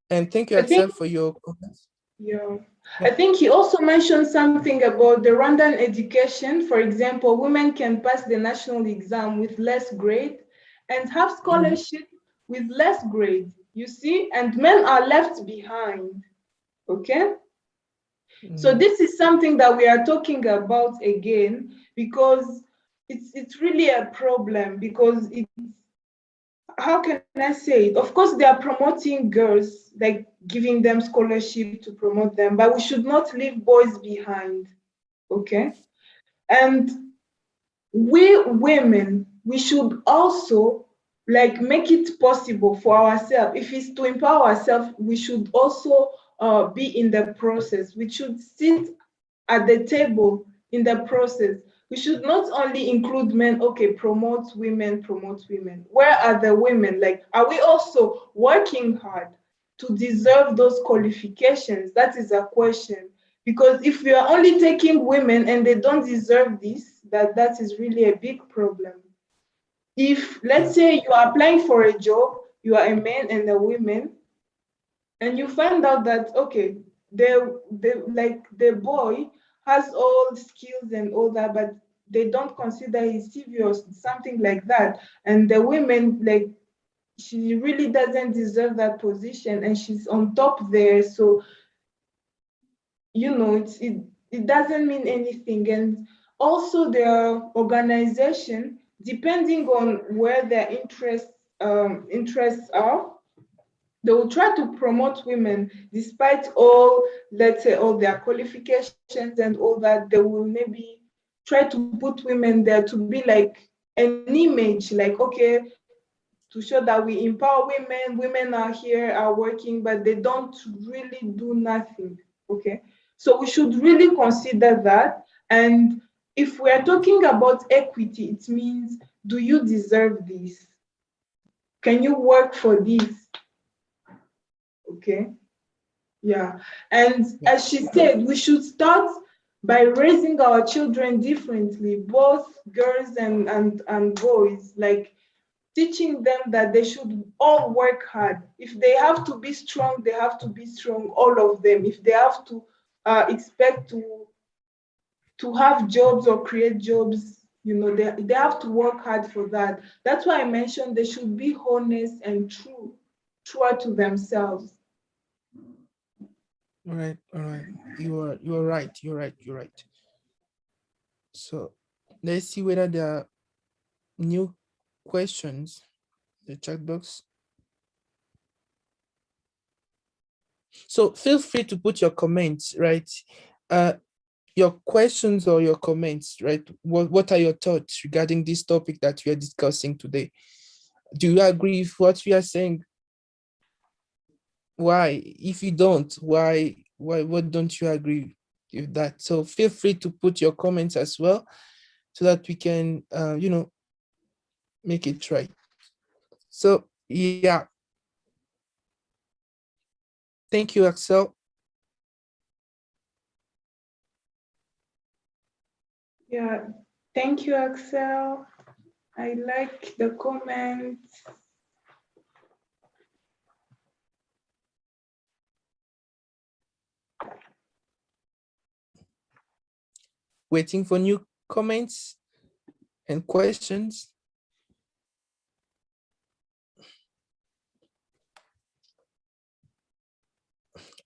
[SPEAKER 15] And thank you, Axel, for your comments.
[SPEAKER 16] Yeah. I think he also mentioned something about the Rwandan education. For example, women can pass the national exam with less grade and have scholarship with less grade, you see, and men are left behind, okay? So this is something that we are talking about again, because it's really a problem, because it's, how can I say it? Of course, they are promoting girls, like giving them scholarship to promote them, but we should not leave boys behind, okay? And we women, we should also like make it possible for ourselves. If it's to empower ourselves, we should also be in the process. We should sit at the table in the process. We should not only include men, okay, promote women, promote women. Where are the women? Like, are we also working hard to deserve those qualifications? That is a question. Because if we are only taking women and they don't deserve this, that is really a big problem. If, let's say, you are applying for a job, you are a man and a woman, and you find out that, okay, the boy has all skills and all that, but they don't consider his CV or something like that. And the women, like, she really doesn't deserve that position and she's on top there. So, it doesn't mean anything. And also their organization, depending on where their interests are, they will try to promote women despite all, let's say, all their qualifications and all that. They will maybe try to put women there to be like an image, like, okay, to show that we empower women are here, are working, but they don't really do nothing, okay? So we should really consider that. And if we're talking about equity, it means, do you deserve this? Can you work for this? Okay, yeah. And as she said, we should start by raising our children differently, both girls and boys, like teaching them that they should all work hard. If they have to be strong, they have to be strong, all of them. If they have to expect to have jobs or create jobs, they have to work hard for that. That's why I mentioned they should be honest and truer to themselves.
[SPEAKER 15] All right. You are right. You're right. So let's see whether there are new questions in the chat box. So feel free to put your comments, right? Your questions or your comments, right? What are your thoughts regarding this topic that we are discussing today? Do you agree with what we are saying? Why? If you don't, why what don't you agree with that? So feel free to put your comments as well so that we can make it right. So yeah, thank you, Axel.
[SPEAKER 16] Yeah, thank you, Axel. I like the comments.
[SPEAKER 15] Waiting for new comments and questions.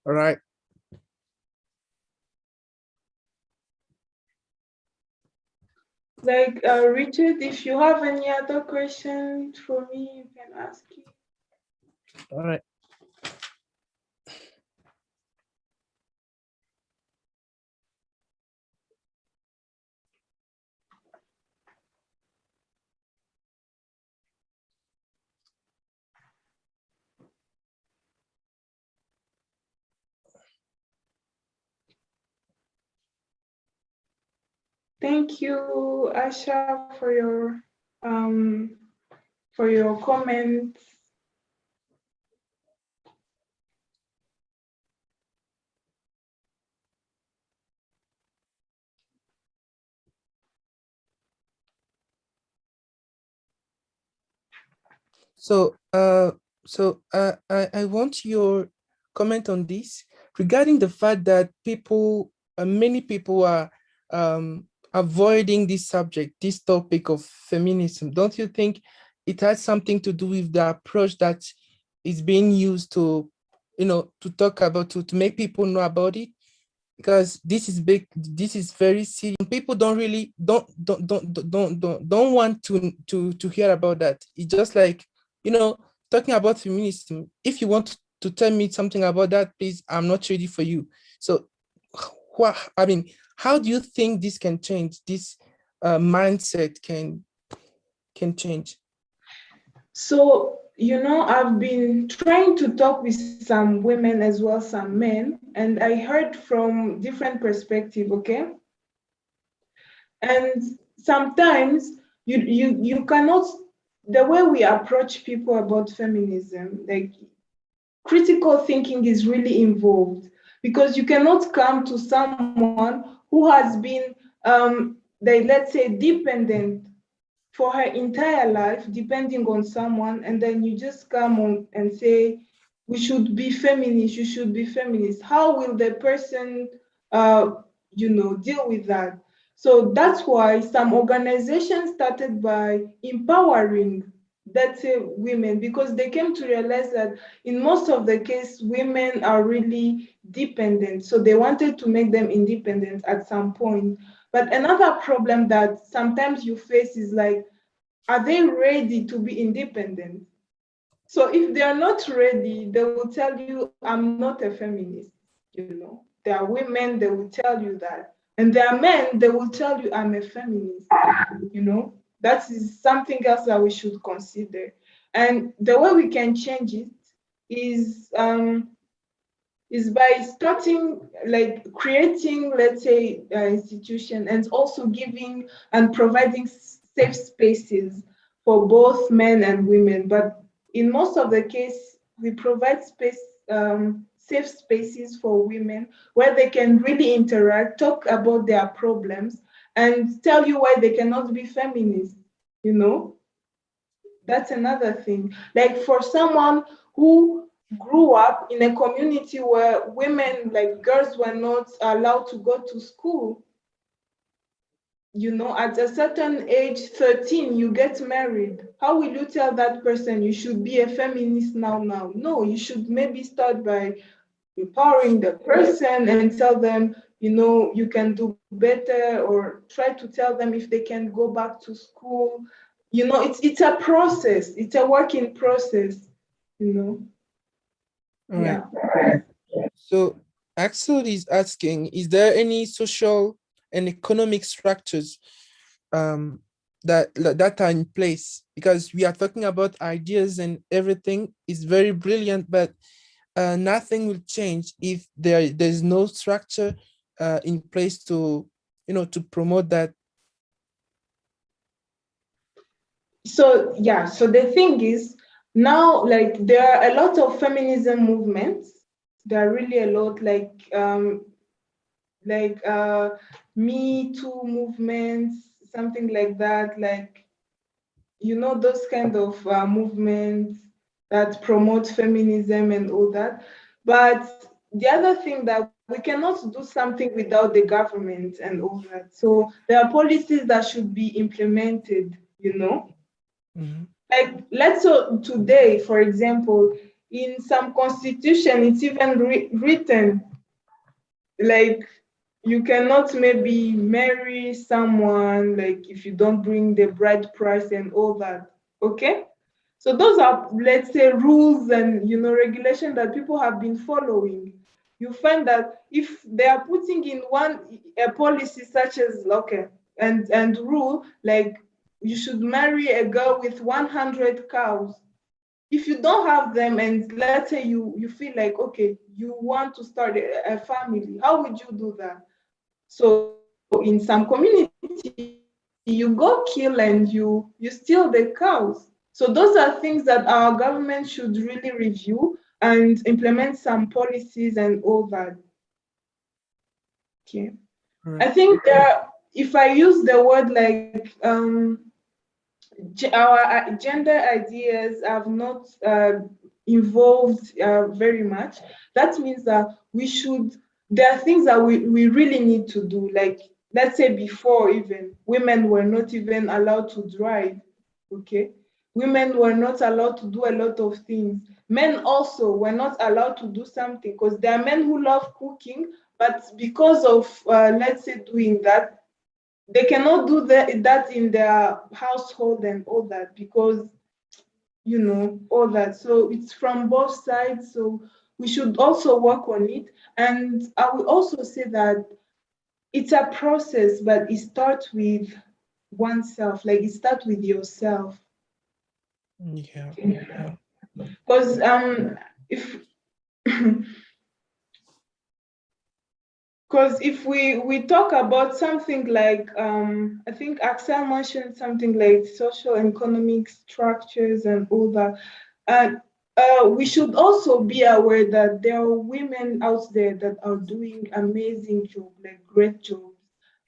[SPEAKER 15] All right.
[SPEAKER 16] Like Richard, if you have any other questions for me, you can ask it.
[SPEAKER 15] All right.
[SPEAKER 16] Thank you, Asha, for your comments.
[SPEAKER 15] So, I want your comment on this regarding the fact that many people are avoiding this subject, this topic of feminism. Don't you think it has something to do with the approach that is being used to, to talk about, to make people know about it? Because this is big, this is very serious. People don't really don't want to hear about that. It's just like, talking about feminism. If you want to tell me something about that, please, I'm not ready for you. So how do you think this can change? This mindset can change?
[SPEAKER 16] So, I've been trying to talk with some women as well, some men, and I heard from different perspective, okay? And sometimes you cannot, the way we approach people about feminism, like critical thinking is really involved, because you cannot come to someone who has been, let's say, dependent for her entire life, depending on someone, and then you just come on and say, we should be feminist, you should be feminist. How will the person, deal with that? So that's why some organizations started by empowering, let's say, women, because they came to realize that in most of the case, women are really dependent. So they wanted to make them independent at some point. But another problem that sometimes you face is like, are they ready to be independent? So if they are not ready, they will tell you, I'm not a feminist. There are women, they will tell you that. And there are men, they will tell you, I'm a feminist. That is something else that we should consider. And the way we can change it is by starting, like creating, let's say, institution, and also giving and providing safe spaces for both men and women. But in most of the case, we provide safe spaces for women where they can really interact, talk about their problems, and tell you why they cannot be feminist. That's another thing. Like for someone who grew up in a community where women, like girls, were not allowed to go to school, at a certain age, 13, you get married. How will you tell that person you should be a feminist now? No, you should maybe start by empowering the person and tell them, you can do better, or try to tell them if they can go back to school. It's a process. It's a working process,
[SPEAKER 15] All right.
[SPEAKER 16] Yeah.
[SPEAKER 15] So Axel is asking, is there any social and economic structures that are in place? Because we are talking about ideas and everything is very brilliant, but nothing will change if there's no structure in place to promote that.
[SPEAKER 16] So the thing is, now, like, there are a lot of feminism movements. There are really a lot, like Me Too movements, something like that, like, those kind of movements that promote feminism and all that. But the other thing, that we cannot do something without the government and all that. So there are policies that should be implemented, Like, let's say today, for example, in some constitution, it's even written, like, you cannot maybe marry someone, like, if you don't bring the bride price and all that, okay? So those are, let's say, rules and, regulation that people have been following. You find that if they are putting in a policy such as, okay, and rule, like, you should marry a girl with 100 cows. If you don't have them, and let's say you feel like, okay, you want to start a family, how would you do that? So in some communities, you go kill and you steal the cows. So those are things that our government should really review and implement some policies and all that. Okay. I think if I use the word like our gender ideas have not evolved very much, that means that there are things that we really need to do. Like, let's say before, even women were not even allowed to drive, okay? Women were not allowed to do a lot of things. Men also were not allowed to do something, because there are men who love cooking, but because of, let's say, doing that, they cannot do that in their household and all that, because, all that. So it's from both sides. So we should also work on it. And I will also say that it's a process, but it starts with oneself. Like, it starts with yourself.
[SPEAKER 15] Yeah.
[SPEAKER 16] Because if Because if we talk about something like, I think Axel mentioned something like social and economic structures and all that, we should also be aware that there are women out there that are doing amazing jobs, like great jobs,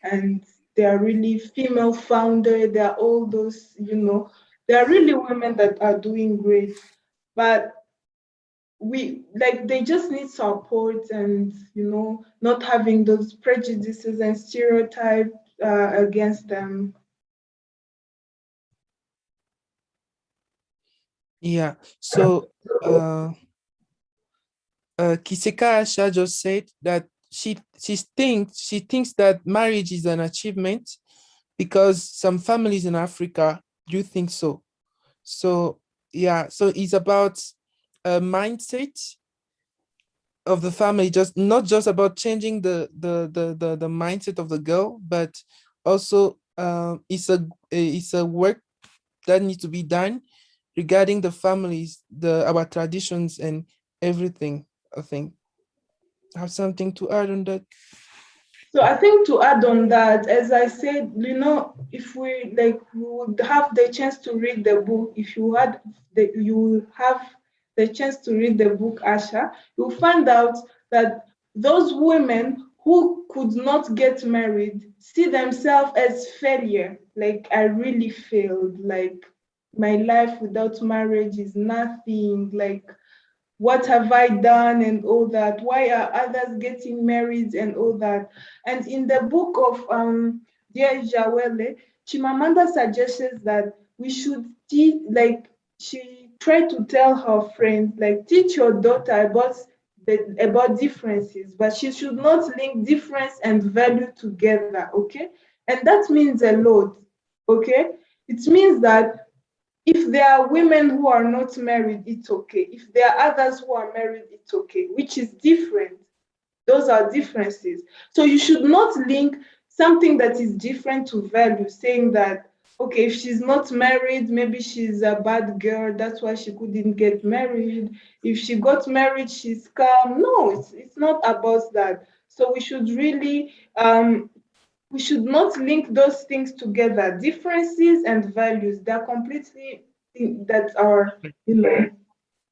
[SPEAKER 16] and they are really female founder. There are all those, there are really women that are doing great, but they just need support and not having those prejudices and stereotypes against them.
[SPEAKER 15] Yeah. So Kiseka Asha just said that she thinks that marriage is an achievement because some families in Africa do think so. So yeah, so it's about a mindset of the family, just not just about changing the mindset of the girl, but also it's a work that needs to be done regarding the families, our traditions and everything. I think I have something to add on that.
[SPEAKER 16] So I think to add on that, as I said, if we would have the chance to read the book, if you have the chance to read the book, Asha, you'll find out that those women who could not get married see themselves as failure. Like, I really failed. Like, my life without marriage is nothing. Like, what have I done and all that? Why are others getting married and all that? And in the book of Dear Jawele, Chimamanda suggests that we should teach, she tried to tell her friends, teach your daughter about differences, but she should not link difference and value together, okay? And that means a lot, okay? It means that if there are women who are not married, it's okay. If there are others who are married, it's okay, which is different. Those are differences. So you should not link something that is different to value, saying that, okay, if she's not married, maybe she's a bad girl, that's why she couldn't get married. If she got married, she's calm. No, it's not about that. So we should really we should not link those things together. Differences and values, they're completely that are,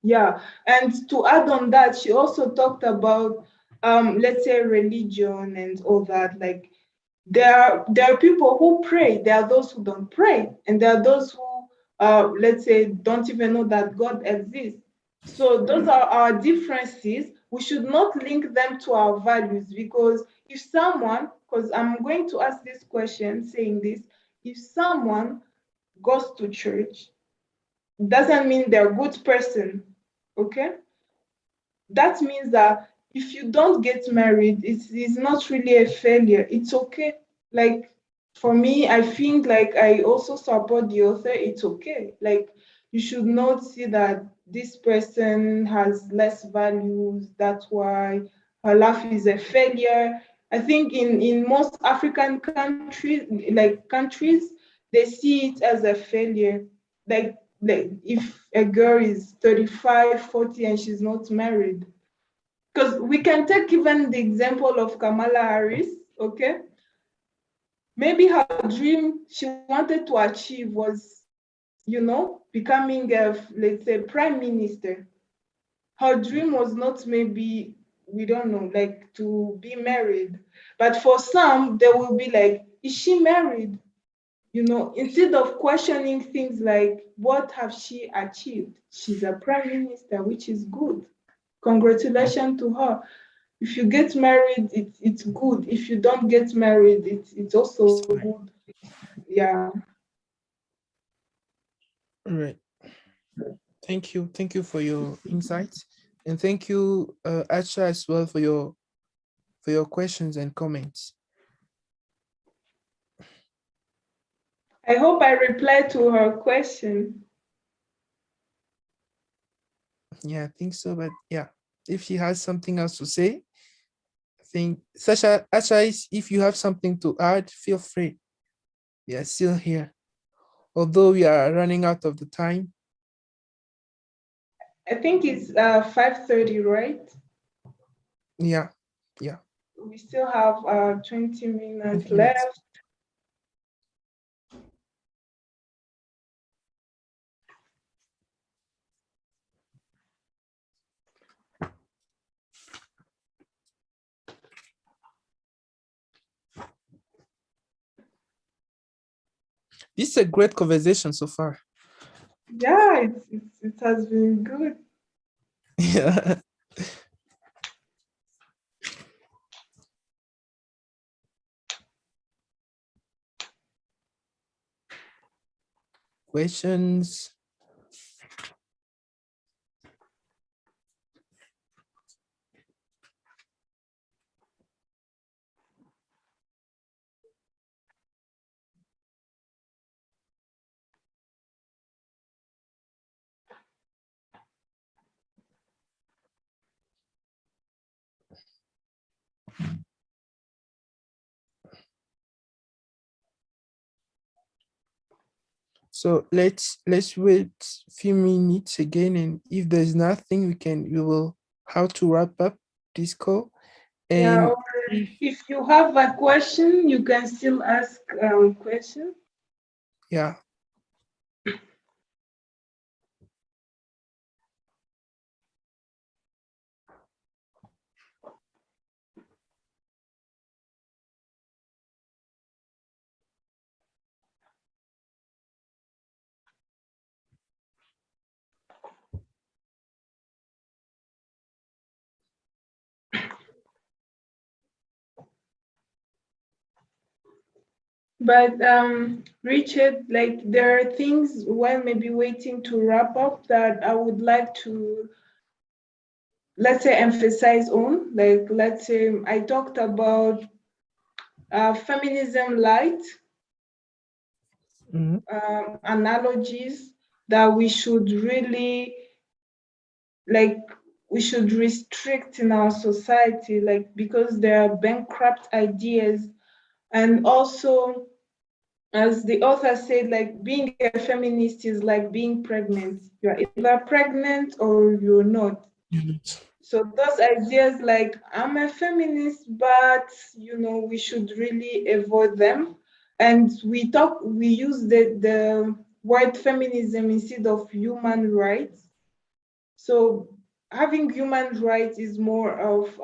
[SPEAKER 16] yeah. And to add on that, she also talked about, let's say, religion and all that. Like, there are people who pray, there are those who don't pray, and there are those who, let's say, don't even know that God exists. So those are our differences. We should not link them to our values, because if someone, because I'm going to ask this question saying this, if someone goes to church, doesn't mean they're a good person, okay? That means that if you don't get married, it's not really a failure. It's okay. Like, for me, I think like I also support the author. It's okay. Like, you should not see that this person has less values. That's why her life is a failure. I think in most African countries, they see it as a failure. Like if a girl is 35, 40 and she's not married. Because we can take even the example of Kamala Harris, okay? maybe her dream she wanted to achieve was, becoming a, let's say, prime minister. Her dream was not maybe, we don't know, like to be married. But for some, they will be like, is she married? Instead of questioning things like, what have she achieved? She's a prime minister, which is good. Congratulations to her. If you get married, it's good. If you don't get married, it's also good. Yeah.
[SPEAKER 15] All right. Thank you. Thank you for your insights. And thank you, Asha, as well for your questions and comments.
[SPEAKER 16] I hope I replied to her question.
[SPEAKER 15] Yeah, I think so. But yeah, if she has something else to say, I think Asha, if you have something to add, feel free. We are still here. Although we are running out of the time.
[SPEAKER 16] I think it's 5:30, right?
[SPEAKER 15] Yeah, yeah.
[SPEAKER 16] We still have 20 minutes
[SPEAKER 15] 20 minutes.
[SPEAKER 16] left.
[SPEAKER 15] This is a great conversation so far.
[SPEAKER 16] Yeah, it has been good.
[SPEAKER 15] Yeah. Questions? So let's wait a few minutes again, and if there's nothing, we will how to wrap up this call.
[SPEAKER 16] Yeah,
[SPEAKER 15] And
[SPEAKER 16] or if you have a question, you can still ask question.
[SPEAKER 15] yeah.
[SPEAKER 16] But Richard, like there are things while maybe waiting to wrap up that I would like to, let's say, emphasize on. Like, let's say I talked about feminism light, analogies that we should really, like, we should restrict in our society, like, because they are bankrupt ideas. And also, as the author said, like being a feminist is like being pregnant. You're either pregnant or you're not. So those ideas like I'm a feminist, but we should really avoid them. And we use the word feminism instead of human rights. So having human rights is more of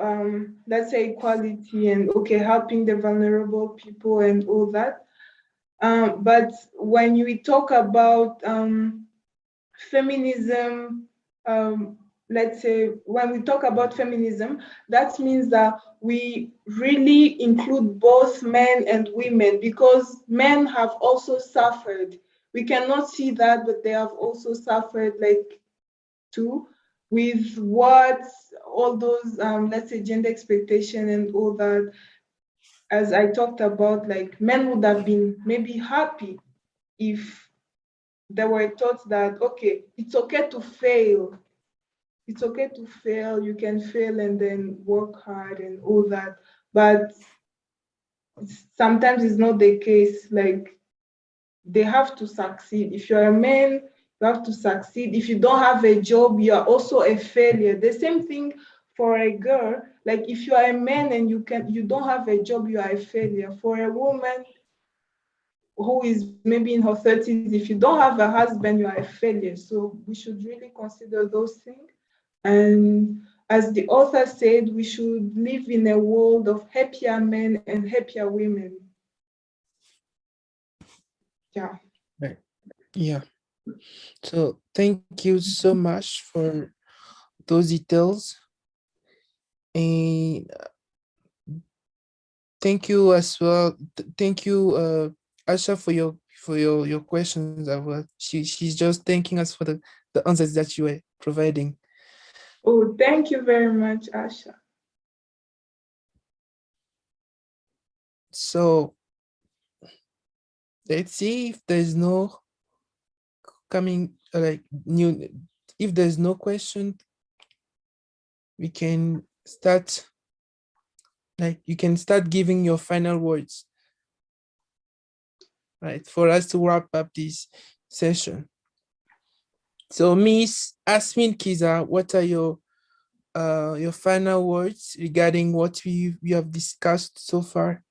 [SPEAKER 16] let's say equality and helping the vulnerable people and all that. But when we talk about feminism, let's say when we talk about feminism, that means that we really include both men and women, because men have also suffered. We cannot see that, but they have also suffered, like, too, with what all those let's say gender expectation and all that. As I talked about, like men would have been maybe happy if they were taught that, okay, it's okay to fail. It's okay to fail. You can fail and then work hard and all that. But sometimes it's not the case. Like they have to succeed. If you're a man, you have to succeed. If you don't have a job, you are also a failure. The same thing for a girl. Like if you are a man and you don't have a job, you are a failure. For a woman, who is maybe in her 30s. If you don't have a husband, you are a failure. So we should really consider those things. And as the author said, we should live in a world of happier men and happier women. Yeah.
[SPEAKER 15] Right. Yeah. So thank you so much for those details. And thank you as well. Thank you, Asha, for your questions as well. She's just thanking us for the answers that you were providing.
[SPEAKER 16] Oh, thank you very much, Asha.
[SPEAKER 15] So let's see if there's no coming like new. If there's no question, we can start. Like you can start giving your final words, right, for us to wrap up this session. So Miss Asmin Kiza, what are your final words regarding what we have discussed so far?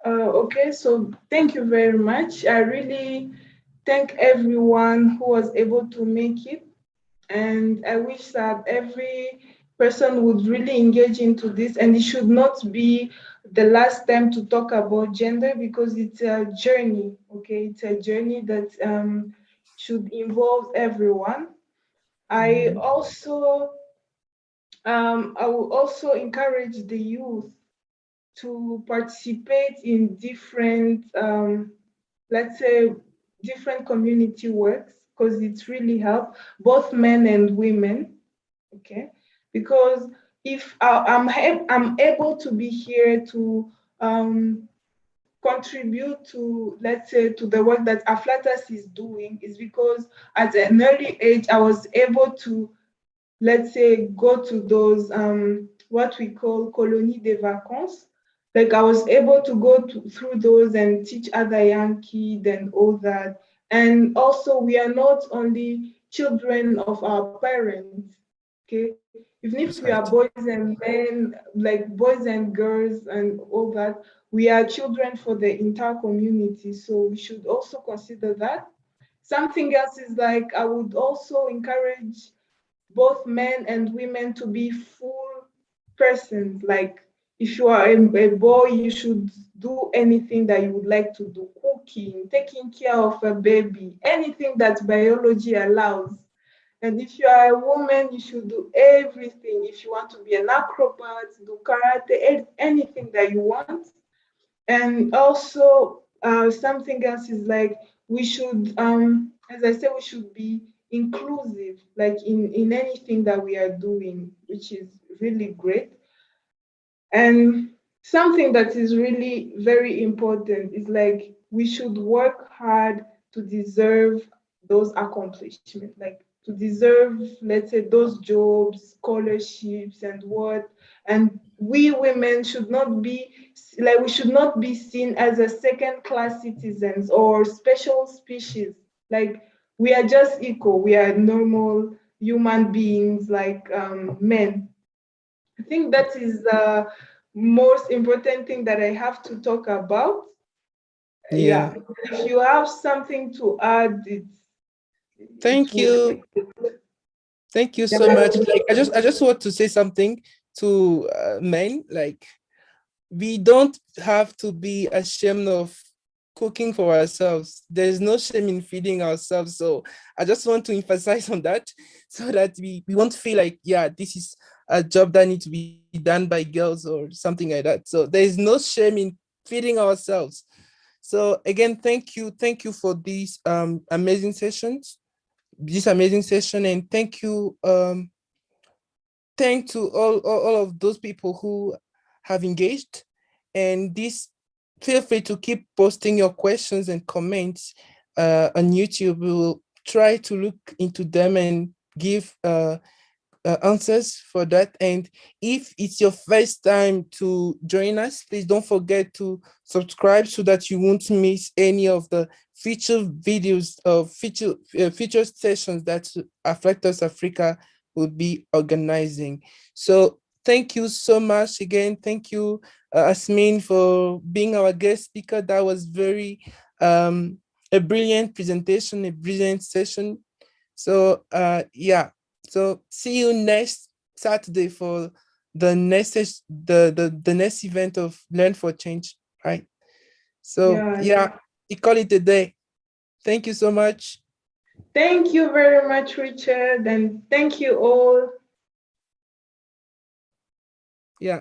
[SPEAKER 16] Okay, so thank you very much. I really thank everyone who was able to make it. And I wish that every person would really engage into this, and it should not be the last time to talk about gender, because it's a journey, okay? It's a journey that should involve everyone. I also, I will also encourage the youth to participate in different, let's say, different community works, because it's really helped both men and women, okay? Because if I'm able to be here to contribute to, let's say, to the work that Aflatas is doing, is because at an early age I was able to, let's say, go to those what we call colonies de vacances. Like I was able to go through those and teach other young kids and all that. And also, we are not only children of our parents, okay? Even if we are boys and men, like boys and girls and all that, we are children for the entire community. So we should also consider that. Something else is like, I would also encourage both men and women to be full persons. Like if you are a boy, you should do anything that you would like to do, cooking, taking care of a baby, anything that biology allows. And if you are a woman, you should do everything. If you want to be an acrobat, do karate, anything that you want. And also, something else is like we should, as I said, we should be inclusive, like in anything that we are doing, which is really great. And something that is really very important is like we should work hard to deserve those accomplishments, like to deserve, let's say, those jobs, scholarships, and what. And we women should not be like, we should not be seen as a second-class citizens or special species. Like we are just equal. We are normal human beings, like men. I think that is the most important thing that I have to talk about.
[SPEAKER 15] Yeah.
[SPEAKER 16] If you have something to add,
[SPEAKER 15] Thank you. Thank you so much. Like I just want to say something to men. Like we don't have to be ashamed of cooking for ourselves. There's no shame in feeding ourselves. So I just want to emphasize on that so that we won't feel like, yeah, this is a job that needs to be done by girls or something like that. So there is no shame in feeding ourselves. So again, thank you for these amazing sessions, and thank you thank to all of those people who have engaged. And this, feel free to keep posting your questions and comments on YouTube. We will try to look into them and give answers for that. And if it's your first time to join us, please don't forget to subscribe so that you won't miss any of the future videos of future sessions that Afflectus Africa will be organizing. So thank you so much again. Thank you, Asmin, for being our guest speaker. That was very a brilliant presentation, a brilliant session. So yeah, so see you next Saturday for the next the next event of Learn for Change, right? So yeah, we call it a day. Thank you so much.
[SPEAKER 16] Thank you very much, Richard, and thank you all.
[SPEAKER 15] Yeah.